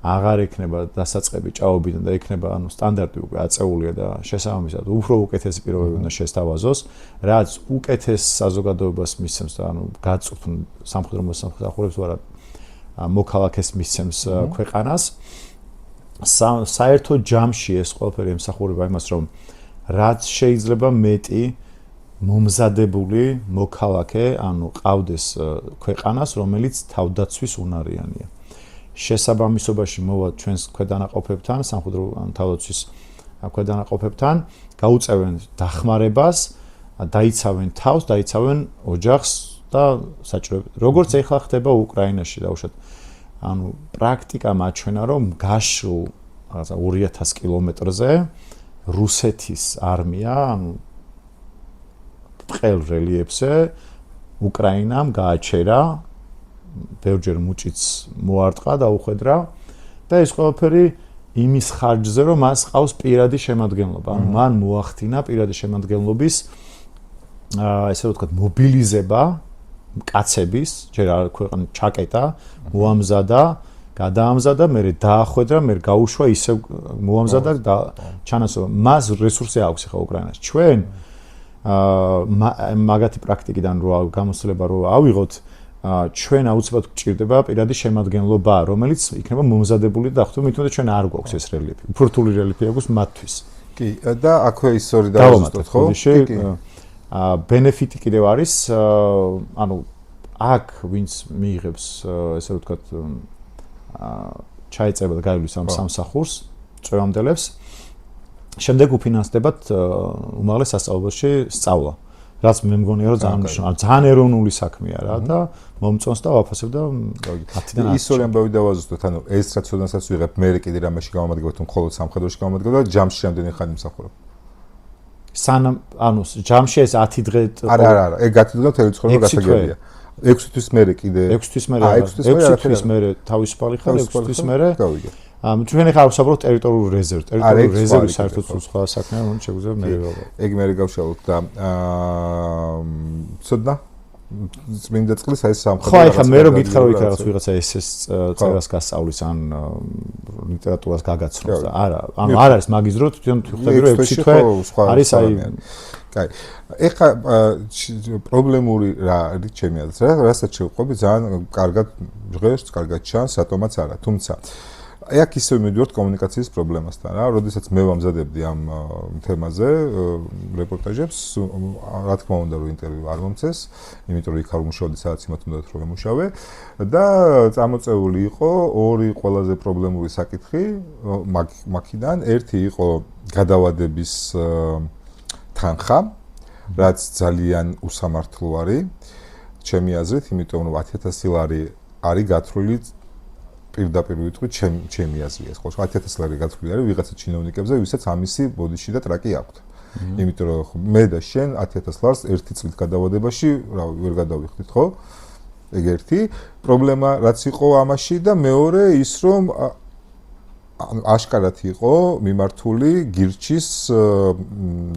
B: აღარ ექნება დასაწყები ჭაობიდან და ექნება ანუ სტანდარტი უკვე აწეულია და შესაბამისად უფრო უკეთესი პირობები უნდა შესთავაზოს, რაც უკეთეს საზოგადოებას მისცემს და ანუ გაწვრთნ სამხედრო მოსამსახურებს ვარა მოქალაქეს მისცემს ქვეყანას. საერთო ჯამში ეს ყველაფერი ემსახურება იმას, რომ რაც შეიძლება მეტი მომზადებული მოქალაქე, ანუ ყავდეს ქვეყანას, რომელიც თავდაცვის უნარიანია. შესაბამისობაში მოვა ჩვენს ქვედანაყოფებთან, სამხედრო თავდაცვის ქვედანაყოფებთან, გაუწევენ დახმარებას, დაიცავენ თავს, დაიცავენ ოჯახს და საჭიროებით. როგორც ეხლა ხდება უკრაინაში, დავუშვათ. ანუ პრაქტიკა მაჩვენა, რომ გაშლ რაღაცა 2000 კილომეტრზე რუსეთის არმია, ანუ ბრტყელ რელიეფზე უკრაინამ გააჩერა, ბევრჯერ მუჭიც მოარტყა და უხვედრა და ეს ყველაფერი იმის ხარჯზე, რომ მას ყავს პირადი შემადგენლობა. ანუ მან მოახდინა პირადი შემადგენლობის ესე ვთქვათ, მობილიზება კაცების, ჯერ არ ქვეყანა ჩაკეტა, მოამზადა, გადაამზადა, მერე დაახვედრა, მერე გაუშვა, ისევ მოამზადა და ჩანასწორა. მას რესურსი აქვს ახლა უკრაინას. ჩვენ მაგათი პრაქტიკიდან რო გამოსვლება რო ავიღოთ, ჩვენ აუცილებლად გვჭირდება პირადი შემადგენლობა, რომელიც იქნება მომზადებული და ახლა თუმცა ჩვენ არ გვაქვს ეს რელიეფი. უფრო რთული რელიეფი აქვს მათთვის.
A: კი, და აქვე ის ორი დავაზუსტოთ, ხო?
B: კი. ბენეფიტი კიდევ არის, ანუ აქ ვინც მიიღებს, ესე ვთქვათ, ჩაეწება და გაივლის ამ სამსახურს, წვევამდელებს, შემდეგ უფინანსდებათ უმაღლეს სასწავლებელში სწავლა. რაც მე მგონია რომ ძალიან მნიშვნელოვანია, ძალიან ეროვნული საქმეა რა და მომწონს და ვაფასებ და 10-დან 10.
A: ის ორი ამბავი დავაზუსტოთ, ანუ ეს რაც ოდესაც ვიღებ, მე კიდე რამაში გავამადგება თუ მხოლოდ სამხედროში გავამადგება და ჯამში რამდენი ხანი მსახურობ?
B: სანამ ანუ ჯამში ეს 10 დღე
A: არა, ეგ 10 დღე მთელი ცხოვრება გასაგებია. 6 თვის მერე კიდე
B: 6 თვის მერე 6 თვის მერე თავისუფალი ხარ 6 თვის მერე
A: გავიგე.
B: ჩვენ ახლა ვსაუბრობთ ტერიტორიულ რეზერვს. ტერიტორიულ რეზერვი საერთოდ სხვა საქმეა, რომ შეგვიძლია მე
A: ეგ მე გავშალოთ და ცოდნა წმინდა წყლის აი სამხედრო.
B: ხო, ეხლა მე რო გითხრა რომ იქ რაღაც ვიღაცა SS წერას გასწავლის ან ლიტერატურას გაგაცნობს და არა, ანუ არ არის მაგის დრო თვითონ ხვდები რომ 6 თვე არის აი
A: კაი. ეხლა პრობლემური რა არის ჩემი აზრით, რასაც შევყვები ძალიან კარგად ჟღერს, კარგად ჩანს, რატომაც არა. თუმცა აქ ისევ მივიდივართ კომუნიკაციის პრობლემასთან რა. როდესაც მე ვამზადებდი ამ თემაზე რეპორტაჟებს, რა თქმა უნდა რომ ინტერვიუ არ მომწეს, იმიტომ რომ იქ არ ვმუშაობდი, სადაც იმათ უნდათ რომ ვიმუშავე და წამოწეული იყო ორი ყველაზე პრობლემური საკითხი მაქიდან. ერთი იყო გადავადების თანხა, რაც ძალიან უსამართლო არის ჩემი აზრით, იმიტომ რომ 10000 ლარი არის გათვლილი პირდაპირ ვიტყვი ჩემი აზრია, ხო, 10000 ლარი გათვლილი არის ვიღაცა ჩინოვნიკებზე, ვისაც ამისი ბოდიში და ტრაკი აქვთ. იმიტომ რომ მე და შენ 10000 ლარს ერთი წლით გადავადებაში, რა ვერ გადავიხდით, ხო? ეგ ერთი პრობლემა რაც იყო ამაში და მეორე ის რომ აშკარად იყო მიმართული გირჩის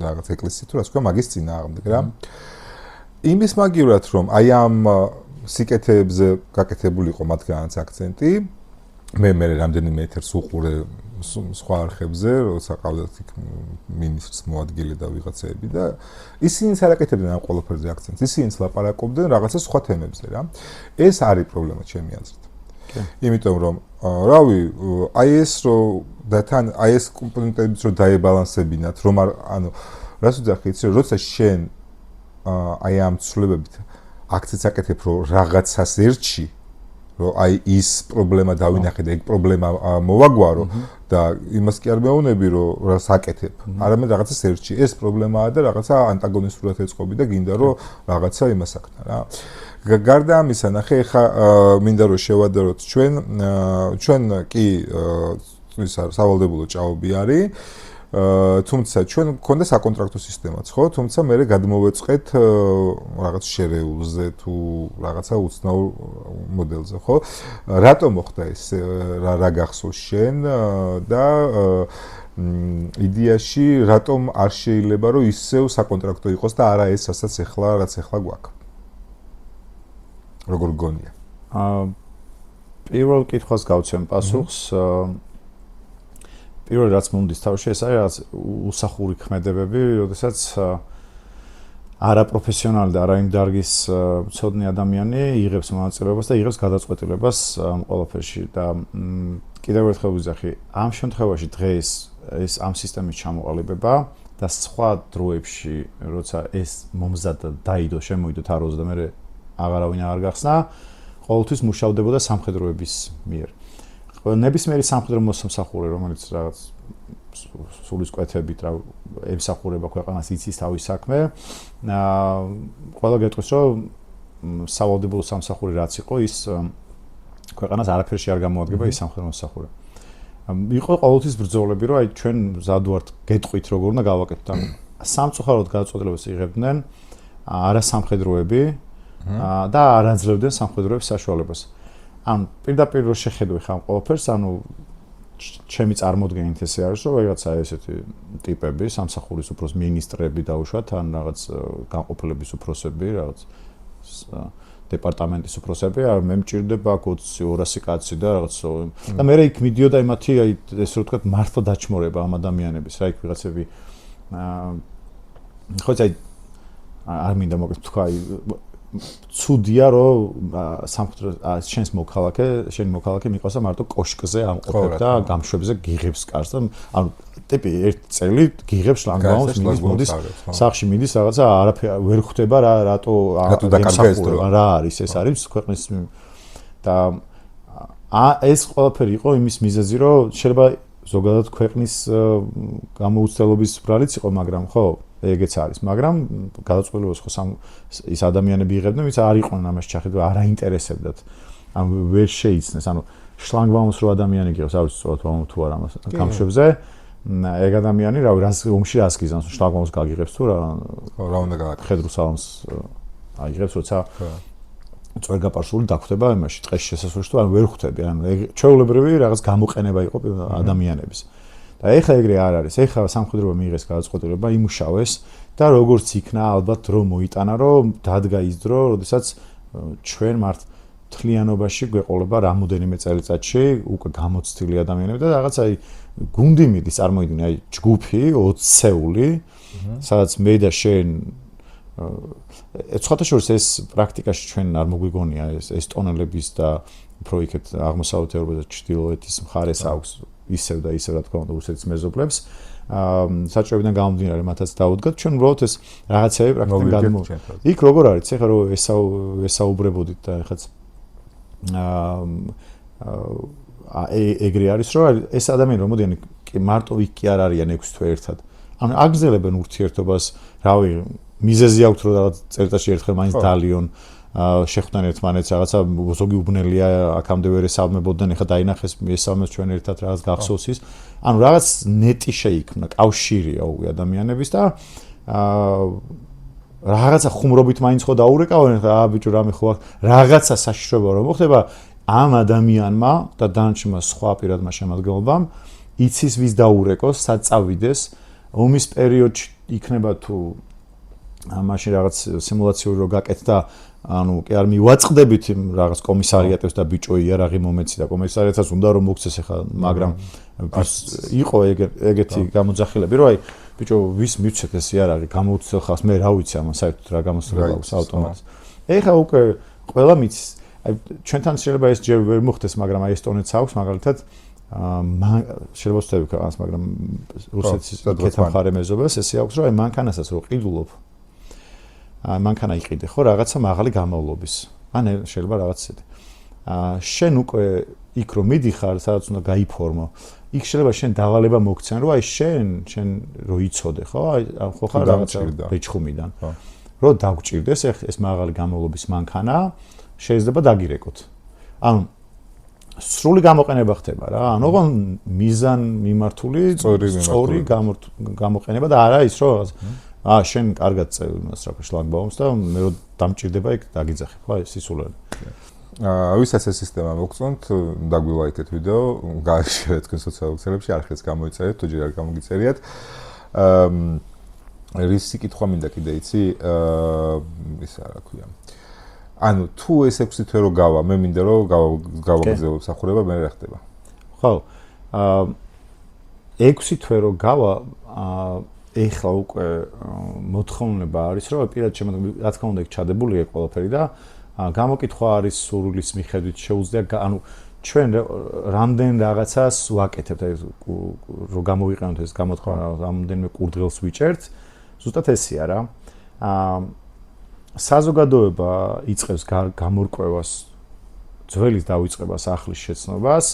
A: რაღაც ეკლესია თუ რა თქვა მაგის წინააღმდეგ რა. იმის მაგივრად რომ აი ამ სიკეთეებზე გაკეთებული იყო მათგანაც აქცენტი, მე რამდენიმე ეთერს უყურე სხვა არხებზე, როცა ყავდათ იქ მინისტრს მოადგილე და ვიღაცები და ისინიც არ აკეთებდნენ ამ ყველაფერზე აქცენტს, ისინიც ლაპარაკობდნენ რაღაცა სხვა თემებზე რა. ეს არის პრობლემა ჩემი აზრით. იმიტომ რომ რავი, აი ეს რომ და თან აი ეს კომპონენტებიც რომ დაებალანსებინათ, რომ ანუ რას ვძახი იცი, როცა შენ აი ამ ცვლილებებით აქცენტს აკეთებ, რომ რაღაცას ერჩი, რომ აი ის პრობლემა დავინახე და ეგ პრობლემა მოვაგვარო და იმას კი არ მეუბნები, რომ რას აკეთებ, არამედ რაღაცას ერჩი. ეს პრობლემაა და რაღაცა ანტაგონისტურად ეწყობი და გინდა რომ რაღაცა იმას აკეთა რა. გარდა ამისა, ნახე, ეხა მინდა რომ შევადაროთ ჩვენ კი ისა სავალდებულო ჭაობი არის, თუმცა ჩვენ მქონდა საკონტრაქტო სისტემაც, ხო? თუმცა მე გადმოვეწყეთ რაღაც შერეულზე თუ რაღაცა უცნაურ მოდელზე, ხო? რატომ მოხდა ეს? რა გახსოვს შენ და იდეაში რატომ არ შეიძლება რომ ისევ საკონტრაქტო იყოს და არა ეს რასაც რაც ახლა გვაქვს? როგორ გონია?
B: პირველ კითხვას გავცემ პასუხს. პირველი რაც მომდის თავში ეს არის რაღაც უსახური ქმედებები, როდესაც არაპროფესიონალი და არა იმ დარგის მცოდნე ადამიანი იღებს მონაწილეობას და იღებს გადაწყვეტილებას ამ ყველაფერში და კიდევ ერთხელ ვიზახი, ამ შემთხვევაში დღეს ეს ამ სისტემის ჩამოყალიბება და სხვა დროებში, როცა ეს მომზადდა, დაიდო, შემოიდო თაროზე და მე აღარავინ არ გახსნა, ყოველთვის მუშავდებოდა სამხედროების მიერ. ნებისმიერი სამხედრო მოსამსახურე, რომელიც რაღაც სულის კვეთებით რა ემსახურება ქვეყანას იცის თავის საქმე, ყველა გეტყვის, რომ სავალდებულო სამსახური რაც იყო, ის ქვეყანას არაფერში არ გამოადგება ის სამხედრო მოსამსახურე. იყო ყოველთვის ბრძოლები, რომ აი ჩვენ მზად ვართ გეტყვით როგორ უნდა გავაკეთოთ. ანუ სამწუხაროდ გადაწყვეტილებას იღებდნენ არასამხედროები და არ აძლევდნენ სამხედროების საშუალებას. ანუ პირდაპირ რო შეხედვი ხამ ყველაფერს, ანუ ჩემი წარმოდგენით ესე არის, რომ რაღაცა ესეთი ტიპები, სამსახურის უფროს მინისტრები დაუშვათ, ან რაღაც განყოფილების უფროსები, რაღაც დეპარტამენტის უფროსები, მე მჭირდება 20-200 კაცი და რაღაც და მე იქ მიდიოდა იმათი, აი ესე რომ ვთქვათ, მართლა დაჩმორება ამ ადამიანების, რა იქ ვიღაცები ხო აი არ მინდა მოგეთ თქვა აი ცუდია რომ სამხედრო შენს მოქალაქე, შენი მოქალაქე მიყვასა მარტო კოშკზე ამყოფებ და გამშვებზე გიღებს კარს და ანუ ტიპი ერთ წელი გიღებს შლანგბაუმს მოდის სახში მიდის რაღაცა არაფერ ვერ ხვდება რატო რა არის ეს არის ქვეყნის და ეს ყველაფერი იყო იმის მიზეზი რომ შეიძლება ზოგადად ქვეყნის გამოუცდელობის ბრალიც იყო მაგრამ ხო ეგეც არის, მაგრამ გადაწყვეტილებას ხო ის ადამიანები იღებდნენ, ვინც არ იყვნენ ამაში ჩახედვა, არ აინტერესებდათ. ანუ ვერ შეიცნეს, ანუ შლანგბაუმს რო ადამიანი გიღებს, არ ვიცი სწორად თუ არა ამას გამშვებზე, ეგ ადამიანი რავი, ომში რას გიზანს, შლანგბაუმს გაგიღებს თუ რა
A: უნდა გააკეთოს.
B: ხედრუსალმს აიღებს, როცა წვერგაპარშული დახვდება იმაში, ტყეში შესასვლელში თუ არ ვერ ხვდები, ანუ ჩვეულებრივი რაღაც გამოყენება იყო ადამიანების. და ეხლა ეგრე არ არის. ეხლა სამხედროებმა მიიღეს გადაწყვეტილება, იმუშავეს და როგორც იქნა ალბათ რომ მოიტანა, რომ დადგა ის დრო, როდესაც ჩვენ მართ თლიანობაში გვეყოლება რამოდენიმე წელიწადში უკვე გამოცდილი ადამიანები და რაღაც აი გუნდი მიდის, წარმოიდგინე, აი ჯგუფი 20-ეული, სადაც მე და შენ სხვათა შორის ეს პრაქტიკაში ჩვენ არ მოგვიგონია ეს ტონელების და უფრო იქეთ აღმოსავლეთ ევროპა და ჩრდილოეთის მხარეს აქვს ისევ და ისევ რა თქმა უნდა რუსეთის მეზობლებს საჭიროებიდან გამომდინარე მათაც დაუდგათ ჩვენ უბრალოდ ეს რაღაცები პრაქტიკულად გადმოვიდა იქ როგორ არის ეხლა რომ ესაუბრებოდით და ეხაც ეგრე არის რომ ეს ადამიანები რომოდიანი მარტო იქ კი არ არიან 6 თვე ერთად ანუ აგზელებენ ურთიერთობას რავი მიზეზი აქვს რომ რაღაც წელიწადში ერთხელ მაინც დალიონ შეხვდნენ ერთმანეთს რაღაცა ზოგი უბნელია აქამდე ვერ ესალმებოდნენ ეხლა დაინახეს ესალმებს ჩვენ ერთად რაღაც გახსოვს ის ანუ რაღაც ნეტი შეიქმნა კავშირია უი ადამიანების და რაღაცა ხუმრობით მაინც ხო დაურეკავენ რა ბიჭო რამე ხო რაღაცა საშიშროება რომ მოხდება ამ ადამიანმა და დანარჩენმა სხვა პირადმა შემადგენლობამ იცის ვის დაურეკოს სად წავიდეს ომის პერიოდში იქნება თუ მაშინ რაღაც სიმულაციური რო გაკეთდა ანუ კი არ მივაწყდებით იმ რაღაც კომისარიატებს და ბიჭო იარაღი მომეცი და კომისარიატსაც უნდა რომ მოგცეს ახლა მაგრამ იყო ეგეთი გამოძახილები რომ აი ბიჭო ვის მივცეთ ეს იარაღი გამოუცელ ხავს მე რა ვიცი ამან საერთოდ რა გამოსწორება აქვს ავტომატს ეხლა უკვე ყველა მიცის აი ჩვენთან შეიძლება ეს ჯერ ვერ მოხდეს მაგრამ აი ესტონეთს აქვს მაგალითად შეიძლება ვწევი ქვეყანას მაგრამ რუსეთის კეთა მხარე მეზობელს ესე აქვს რომ აი მანქანასაც რო ყიდულობ მანქანა იყიდე ხო რაღაცა მაღალი გამოვლობის ან შეიძლება რაღაც ისეთი შენ უკვე იქ რომ მიდიხარ სადაც უნდა გაიფორმო იქ შეიძლება შენ დავალება მოგცენ რომ აი შენ რო იცოდე ხო აი ხო ხარ რაღაცა რეჩხუმიდან რომ დაგჭირდეს ეს მაღალი გამოვლობის მანქანა შეიძლება დაგირეკოთ ანუ სრული გამოყენება ხდება რა ანუ ოღონ მიზან მიმართული სწორი გამოყენება და არა ის რომ შენ კარგად წევ იმას რა შლაგბაუმს და მე რო დამჭირდება იქ დაგიძახებ ხო ეს სისულელი
A: ვისაც ეს სისტემა მოგწონთ დაგვილაიქეთ ვიდეო გააშერეთ თქვენ სოციალურ ქსელებში არხებს გამოიწერეთ თუ ჯერ არ გამოგიწერიათ რისი კითხვა მინდა კიდე იცი ისა რა ქვია ანუ თუ ეს 6 თვე რო გავა მე მინდა რომ გავაგზავნო სახურება მე რა ხდება
B: ხო 6 თვე რო გავა ეხლა უკვე მოთხოვნება არის რომ პირად შემოგვიყვება რა თქმა უნდა იქ ჩადებულია ყველაფერი და გამოკითხვა არის სურვილის მიხედვით შეუძლია ანუ ჩვენ რამდენ რაღაცას ვაკეთებთ რომ გამოვიყენოთ ეს გამოთქვა რამდენიმე კურდღელს ვიჭერთ ზუსტად ესეა რა საზოგადოება იწყებს გამორკვევას ძველის დავიწყებას ახლის შეცნობას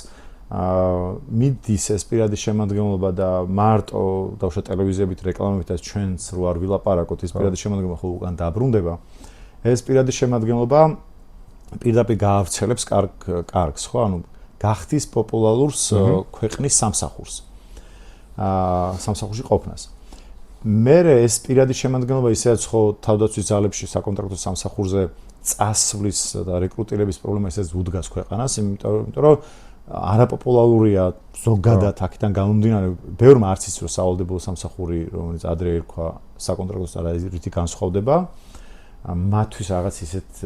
B: მიდის ეს პირადი შემადგენლობა და მარტო დავშვა ტელევიზიებით რეკლამებითაც ჩვენც რო არ ვილაპარაკოთ ეს პირადი შემადგენლობა ხო უკან დაბრუნდება ეს პირადი შემადგენლობა პირდაპირ გაავრცელებს კარგს ხო ანუ გახდის პოპულარულს ქვეყნის სამსახურს სამსახურში ყოფნას მე ეს პირადი შემადგენლობა ისედაც ხო თავდაცვის ძალებში საკონტრაქტო სამსახურზე წასვლის და რეკრუტირების პრობლემა ისედაც უდგას ქვეყანას იმიტომ რომ არაპოპულარულია ზოგადად აქედან გამომდინარე ბევრმა არც ის რომ სავალდებულო სამსახური რომელიც ადრე ერქვა საკონტრაქტოს და რითი განსხვავდება მათთვის რაღაც ისეთ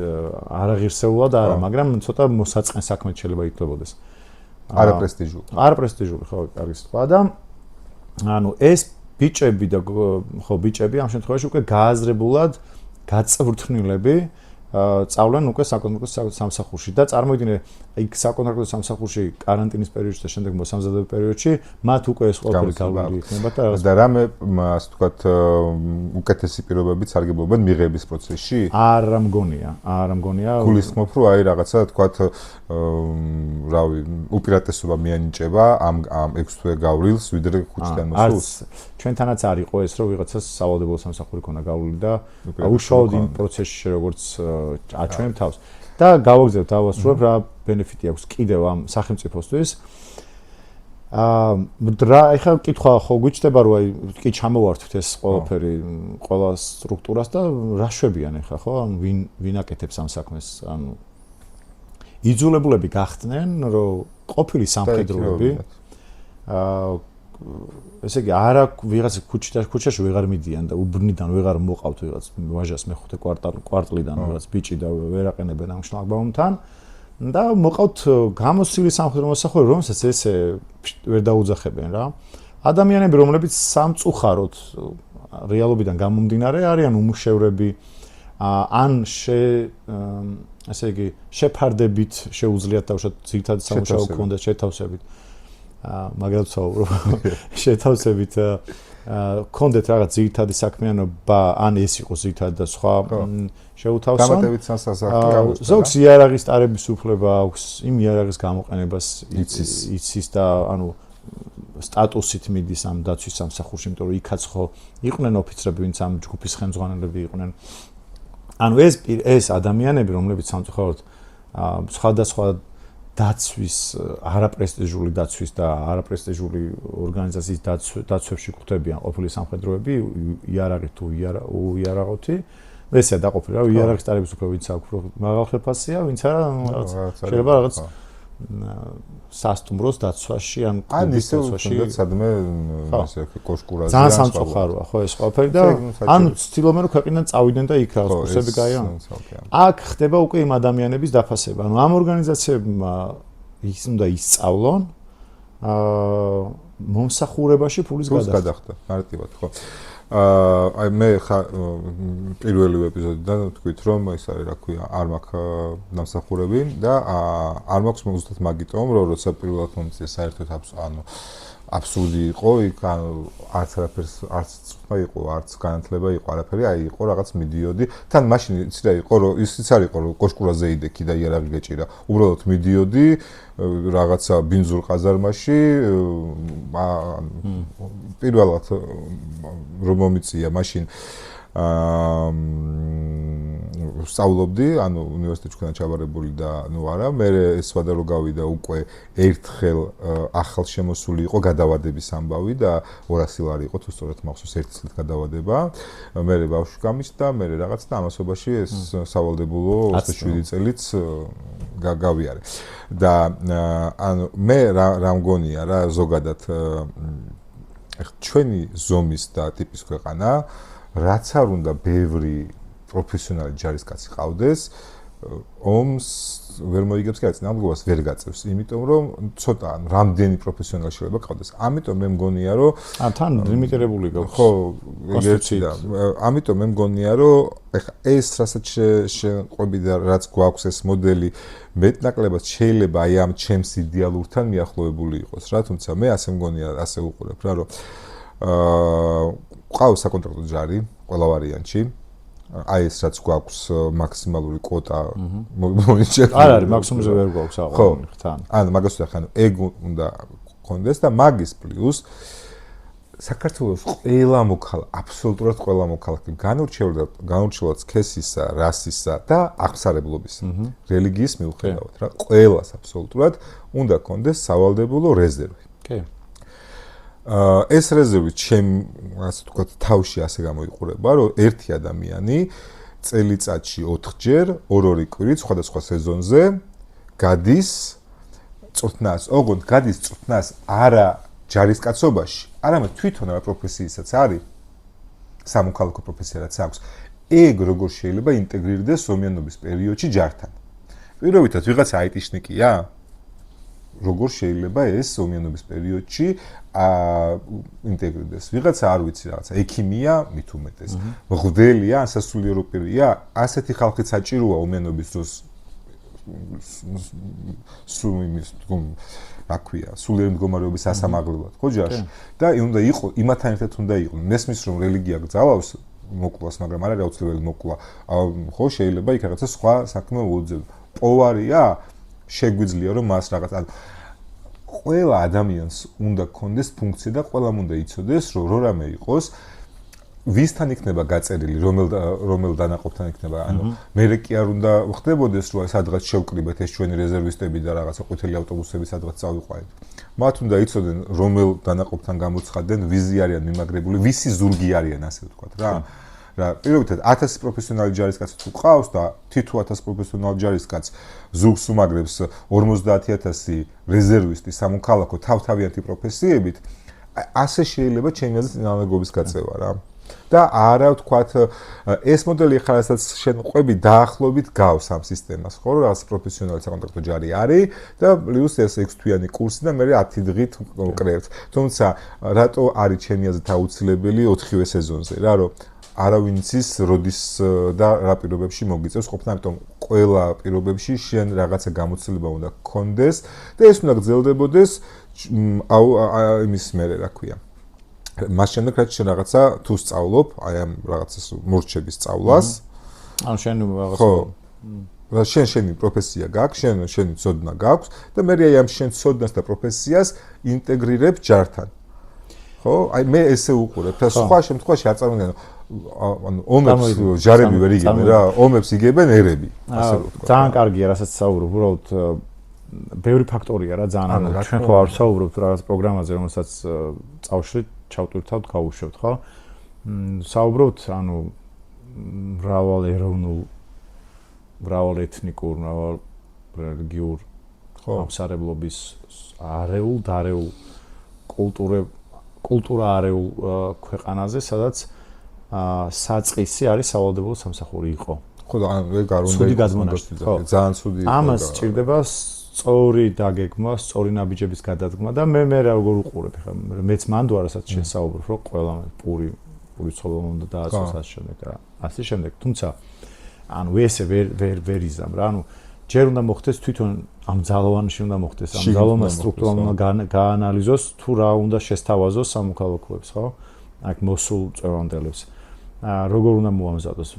B: არაღირსეულად არა მაგრამ ცოტა მოსაწყენ საქმე შეიძლება ითვლებოდეს არაპრესტიჟული ხო კარგი სიტყვა და ანუ ეს ბიჭები და ხო ბიჭები ამ შემთხვევაში უკვე გააზრებულად გაწვრთნილები წავლენ უკვე საკონტრაქტო სამსახურში და წარმოიდგინე იქ საკონტრაქტო სამსახურში კარანტინის პერიოდში და შემდეგ მოსამზადებელ პერიოდში მათ უკვე ეს ყველაფერი გავლილი იქნება
A: და რამე ასე ვთქვათ უკეთესი პირობებიც სარგებლობენ მიღების პროცესში
B: არა მგონია
A: გულისხმობ რომ აი რაღაცა ვთქვათ რავი უპირატესობა მიანიჭება ამ 6 თვე გავლილს ვიდრე ხუთიდან მოსულს
B: ჩვენთანაც არ იყო ეს რომ ვიღაცას სავალდებულო სამსახური ქონა გავლილი და უშუალოდ იმ პროცესში როგორც აჩვენებ თავს და გავაგზავნებთ ავასრულებ რა ბენეფიტი აქვს კიდევ ამ სახელმწიფოსთვის რა ეხლა კითხვა ხო გვიჩნდება რომ აი კი ჩამოვართვით ეს ყველაფერი ყველა სტრუქტურას და რა შვებიან ეხლა ხო ან ვინ აკეთებს ამ საქმეს ანუ იძულებულები გახდნენ რომ ყოფილი სამხედროები ესე იგი არა ვიღაცა ქუჩაში ვეღარ მიდიან და უბნიდან ვეღარ მოყავთ ვიღაც ვაჟას მეხუთე კვარტლიდან ვიღაც ბიჭი და ვერ აყენებენ ამ შლაგბაუმთან და მოყავთ გამოსილი სამხედრო მოსახლე რომელსაც ესე ვერ დაუძახებენ რა ადამიანები რომლებიც სამწუხაროდ რეალობიდან გამომდინარე არიან უმუშევრები ან ესე იგი შეფარდებით შეუძლიათ თავშოთ ძირითადად სამუშაო ქონდეს შეთავსებით მაგალითად შეთავსებით ქონდეთ რაღაც ძირითადი საქმიანობა ან ეს იყოს ძირითადად და სხვა შეუთავსონ
A: დამატებით სასახლე
B: ზოგს იარაღის ტარების უფლება აქვს იმ იარაღის გამოყენებას იცის და ანუ სტატუსით მიდის ამ დაცვის სამსახურში იმიტომ რომ იქაც ხო იყვნენ ოფიცრები ვინც ამ ჯგუფის ხელმძღვანელები იყვნენ ანუ ეს ადამიანები რომლებიც სამწუხაროდ სხვადასხვა დაცვის არაპრესტიჟული დაცვის და არაპრესტიჟული ორგანიზაციის დაცვებში გვხვდებიან ყოფილი სამხედროები იარაღით თუ უიარაღოთი ესეა დაყოფილი რა იარაღის ტარების უფლება ვინც აქვს მაღალ ხელფასია ვინც არა შეიძლება რაღაც სასტუმროს დაცვაში ან კლუბის დაცვაში სადმე ესე კოშკურაზე ძალიან სამწუხაროა ხო ეს ყველაფერი და ან ცდილობენ რომ ქვეყნიდან წავიდნენ და იქ რაღაც კურსები გაიარონ აქ ხდება უკვე იმ ადამიანების დაფასება ანუ ამ ორგანიზაციებმა ის უნდა ისწავლონ მომსახურებაში ფულის
A: გადახდა მარტივად ხო აი მე პირველი ეპიზოდიდან თქვით რომ ეს არის რა ქვია არ მაქვს დამსახურები და არ მაქვს ზუსტად მაგიტომ რომ როცა პირველად მომწია საერთოდ ანუ აბსურდი იყო იქ არც არაფერს არც წვნა იყო არც განათლება იყო არაფერი აი იყო რაღაც მიდიოდი თან მაშინ იცი რა იყო რომ ისიც არ იყო რომ კოშკურაზეიდექი და იარაღი გეჭირა უბრალოდ მიდიოდი რაღაცა ბინძურ ყაზარმაში პირველად რომ მომიწია მაშინ სწავლობდი, ანუ უნივერსიტეტში ჩავარებული და ნუ არა, მე ესვადა რომ გავიდა უკვე ერთხელ ახალშემოსული იყო გადავადების ამბავი და 200 ლარი იყო თუ სწორად მახსოვს ერთი წლით გადავადება. მე ბავშვი გამიჩნდა, მე რაღაც და ამასობაში ეს სავალდებულო 27 წელიც გავიარე. და ანუ მე რა მგონია რა ზოგადად ჩვენი ზომის და ტიპის ქვეყანა რაც არ უნდა ბევრი პროფესიონალი ჯარისკაცი ყავდეს, ომს ვერ მოიგებს კი არა, ნამდვილად ვერ გაწევს, იმიტომ რომ ცოტა რამდენი პროფესიონალი შეიძლება ყავდეს. ამიტომ მე მგონია, რომ
B: თან ლიმიტირებული გაქვს.
A: ხო, კონსტიტუციით. ამიტომ მე მგონია, რომ ეხა ეს რასაც შეყვები და რაც გვაქვს ეს მოდელი მეტნაკლებად შეიძლება აი ამ ჩემს იდეალურთან მიახლოებული იყოს რა, თუმცა მე ასე მგონია, ასე უყურებ რა, რომ ყავს საკონტრაქტო ჯარი ყველა ვარიანტში. აი ეს რაც გვაქვს მაქსიმალური კვოტა მომიჭერს.
B: არ არის მაქსიმუმზე ვერ გვაქვს აღვნიშნული თან.
A: ანუ მაგას ვთქვი, ანუ ეგ უნდა გქონდეს და მაგის პლუს საქართველოს ყველა მოქალაქე, აბსოლუტურად ყველა მოქალაქე განურჩევლად სქესისა, რასისა და აღსარებლობისა, რელიგიის მიუხედავად რა, ყველას აბსოლუტურად უნდა გქონდეს სავალდებულო რეზერვი.
B: კი.
A: ეს რეზერვი ჩემ ასე ვთქვათ თავში ასე გამოიყურება, რომ ერთი ადამიანი წელიწადში 4ჯერ, 2-2 კვირით სხვადასხვა სეზონზე გადის წვრთნას, ოღონდ გადის წვრთნას არა ჯარისკაცობაში, არამედ თვითონ რა პროფესიისაც არის, სამოქალაქო პროფესია რაც აქვს, ეგ როგორ შეიძლება ინტეგრირდეს ომიანობის პერიოდში ჯართან. პირობითად ვიღაცა IT-შნიკია, როგორ შეიძლება ეს ომიანობის პერიოდში ინტეგრირდეს. ვიღაცა არ ვიცი რაღაცა ექიმია, მით უმეტეს. მღვდელია, სასულიერო პირია, ასეთი ხალხი საჭიროა ომიანობის დროს რა ქვია, სულიერი მდგომარეობის ასამაღლებლად, ხო ჯარში? და უნდა იყოს, იმათთან ერთად უნდა იყოს. მესმის რომ რელიგია გძალავს მოკლას, მაგრამ არ არის აუცილებელი მოკლა. ხო, შეიძლება იქ რაღაცა სხვა საქმე უძებ. პოვარია შეგვიძლია რომ მას რაღაც ყველა ადამიანს უნდა გქონდეს ფუნქცია და ყველამ უნდა იცოდეს რომ რამე იყოს ვისთან იქნება გაწერილი რომელ დანაყოფთან იქნება ანუ მე კი არ უნდა ხდებოდეს რომ სადღაც შევკრიბეთ ეს ჩვენი რეზერვისტები და რაღაცა ყვითელი ავტობუსები სადღაც წავიყვანეთ მათ უნდა იცოდნენ რომელ დანაყოფთან გამოცხადდნენ ვიზი არიან მიმაგრებული ვისი ზურგი არიან ასე ვთქვათ რა რა პირობითად 1000 პროფესიონალი ჯარისკაცი თუ ყავს და თითო 1000 პროფესიონალი ჯარისკაც ზურგს უმაგრებს 50000 რეზერვისტი სამოქალაქო თავთავიანთი პროფესიებით ასე შეიძლება ჩემი აზრით წინააღმდეგობის გაწევა რა. და არა ვთქვათ ეს მოდელი ხარ რასაც შენ ყვები დაახლოებით გავს ამ სისტემას, ხო, რაღაც პროფესიონალი საკონტრაქტო ჯარი არის და პლუს ეს 6 თვიანი კურსი და მე 10 დღით ვკრევთ. თუმცა რატო არის ჩემი აზრით აუცილებელი 4-ვე სეზონზე რა, რომ არავინ იცის როდის და რა პირობებში მოგიწევს ყოფნა, ამიტომ ყველა პირობებში შენ რაღაცა გამოცდილება უნდა გქონდეს და ეს უნდა გრძელდებოდეს იმის მერე რა ქვია. მას შემდეგ რაც შენ რაღაცა თუ სწავლობ, აი ამ რაღაცას მორჩების სწავლას.
B: ანუ შენ რაღაცა
A: ხო. შენი პროფესია გაქვს, შენი ცოდნა გაქვს და მე აი ამ შენ ცოდნას და პროფესიას ინტეგრირებ ჯართან. ხო? აი მე ესე უყურებ და სხვა შემთხვევაში არ წარმოგიდგენ ანუ ომებს ჯარები ვერ იგებენ რა, ომებს იგებენ ერები, ასე ვთქვა.
B: ძალიან კარგია, რასაც საუბრობ, უბრალოდ ბევრი ფაქტორია რა ძალიან. ანუ ჩვენ ხო არ საუბრობთ რაღაც პროგრამაზე, რომელსაც წავშლით, ჩავტვირთავთ, გავუშვებთ, ხო? საუბრობთ, ანუ მრავალეროვნულ, მრავალეთნიკურ, მრავალრელიგიურ აღმსარებლობის არეულ, დარეულ კულტურა არეულ ქვეყანაზე, სადაც საწყისი არის სავალდებულო სამსახური იყო.
A: ხო და ვერ გარუნდა
B: ცუდი გაზმონაშთი, ხო?
A: ძალიან ცუდი.
B: ამას სჭირდება სწორი დაგეგმა, სწორი ნაბიჯების გადადგმა და მე როგორ უყურებ ხა მეც მანდ რასაც შენ საუბრობ, რომ ყველა პური ცხოველი უნდა დააწოს ასე შემდეგ და ასე შემდეგ. თუმცა ანუ ესე ვერ იზამ რა, ანუ ჯერ უნდა მოხდეს თვითონ ამ ძალოვანში უნდა მოხდეს, ამ ძალოვანს სტრუქტურულად გაანალიზოს თუ რა უნდა შესთავაზოს სამოქალაქოებს, ხო? აქ მოსულ წევანდელებს. როგორ უნდა მოამზადოს?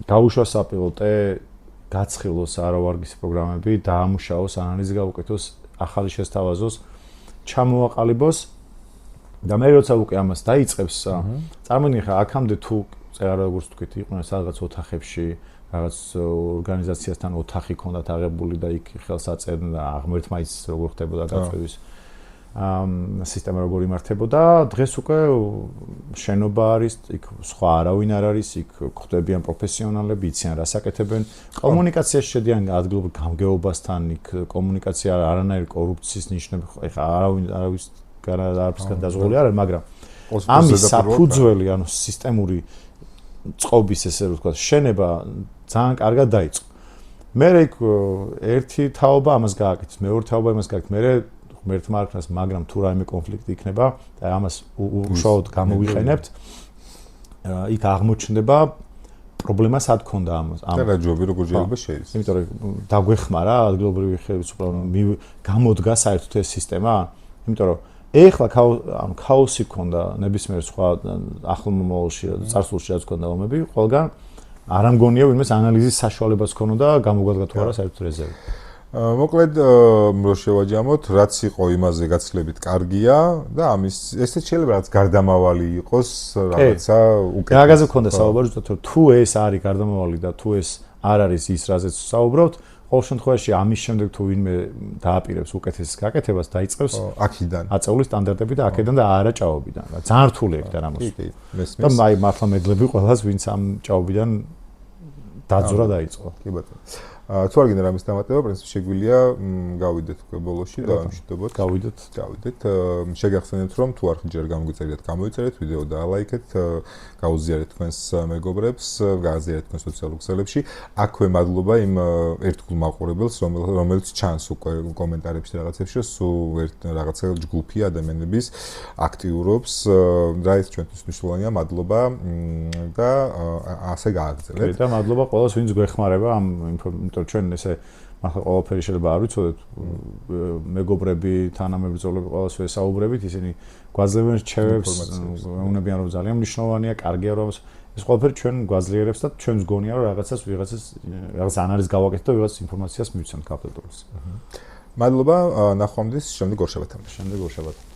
B: გაუშვა საპილოტე, გაცხილოს არავარგის პროგრამები, დაამუშავოს, ანალიზი გაუკეთოს, ახალი შესთავაზოს, ჩამოაყალიბოს და მე როცა უკვე ამას დაიწყებს, წარმოგიდგენ ხა აქამდე თუ წერა როგორც თქვით, იყვნენ სადღაც ოთახებში, რაღაც ორგანიზაციასთან ოთახი ქონდათ აღებული და იქ ხელს აწერდნენ და აღმერთმა ის როგორ ხდებოდა გაწევის სისტემა როგორ იმართებოდა. დღეს უკვე შენობა არის, იქ სხვა არავინ არ არის, იქ ხვდებიან პროფესიონალები, იციან რა საკეთებენ. კომუნიკაციაში შედიან ადგილობრივ გამგეობასთან, იქ კომუნიკაცია არანაირი კორუფციის ნიშნები, ეხა არავისგან დაზღვეული არ არის, მაგრამ ამის საფუძველი, ანუ სისტემური წყობის ესე რომ ვთქვა, შენება ძალიან კარგად დაიწყო. მე იქ ერთი თაობა ამას გააკეთეს, მეორე თაობა იმას გააკეთეს, მე ღმერთმა არ ქნას, მაგრამ თუ რაიმე კონფლიქტი იქნება და ამას უშუალოდ გამოვიყენებთ, იქ აღმოჩნდება პრობლემა სად ქონდა ამას.
A: და რა ჯობი როგორ შეიძლება შეიძლება.
B: იმიტომ რომ დაგვეხმარა ადგილობრივი ხელისუფლება, გამოდგა საერთოდ ეს სისტემა, იმიტომ რომ ეხლა ანუ ქაოსი ქონდა ნებისმიერ სხვა ახლო მომავალში, წარსულში რაც ქონდა ომები, ყველგან არ ამგონია ვინმეს ანალიზის საშუალებას ქონოდა გამოგვადგა თუ არა საერთოდ რეზერვი.
A: მოკლედ რო შევაჯამოთ, რაც იყო იმაზე გაცილებით კარგია და ამის ესეც შეიძლება რაც გარდამავალი იყოს რაღაცა უკეთეს.
B: რაგაზე ქონდა საუბარი ზუსტად რომ თუ ეს არის გარდამავალი და თუ ეს არ არის ის რაზეც საუბრობთ, ყოველ შემთხვევაში ამის შემდეგ თუ ვინმე დააპირებს უკეთესის გაკეთებას დაიწყებს
A: აქედან
B: აწეული სტანდარტები და აქედან და არა ჭაობიდან. ძალიან რთული აქ და რამოს. და აი მართლა მედლები ყველას ვინც ამ ჭაობიდან დაძვრა დაიწყო.
A: კი ბატონო. თუ არ გინდა რამის დამატება, პრინციპში შეგვიძლია გავიდეთ უკვე ბოლოში და ამშვიდობოთ.
B: გავიდეთ.
A: შეგახსენებთ რომ თუ არ ჯერ გამოგვიწერეთ, გამოიწერეთ ვიდეო და ლაიქეთ, გაუზიარეთ თქვენს მეგობრებს, გააზიარეთ თქვენ სოციალურ ქსელებში. აქვე მადლობა იმ ერთგულ მაყურებელს, რომელიც ჩანს უკვე კომენტარებში რაღაცებში, სულ რაღაცა ჯგუფი ადამიანების აქტიურობს. და ეს ჩვენთვის მნიშვნელოვანია, მადლობა და ასე გააგრძელებთ.
B: და მადლობა ყველას, ვინც გვეხმარება ამ იმიტომ ჩვენ ესე ახლა ყველაფერი შეიძლება არ ვიცოდეთ, მეგობრები, თანამებრძოლები ყველას ვესაუბრებით, ისინი გვაძლევენ რჩევებს, უნებიან რომ ძალიან მნიშვნელოვანია, კარგია რომ ეს ყველაფერი ჩვენ გვაძლიერებს და ჩვენს გონია რომ რაღაცას რაღაც ანალიზს გავაკეთეთ და ვიღაც ინფორმაციას მივცემთ კაპიტალს.
A: მადლობა, ნახვამდის, შემდეგ ორ შაბათამდე.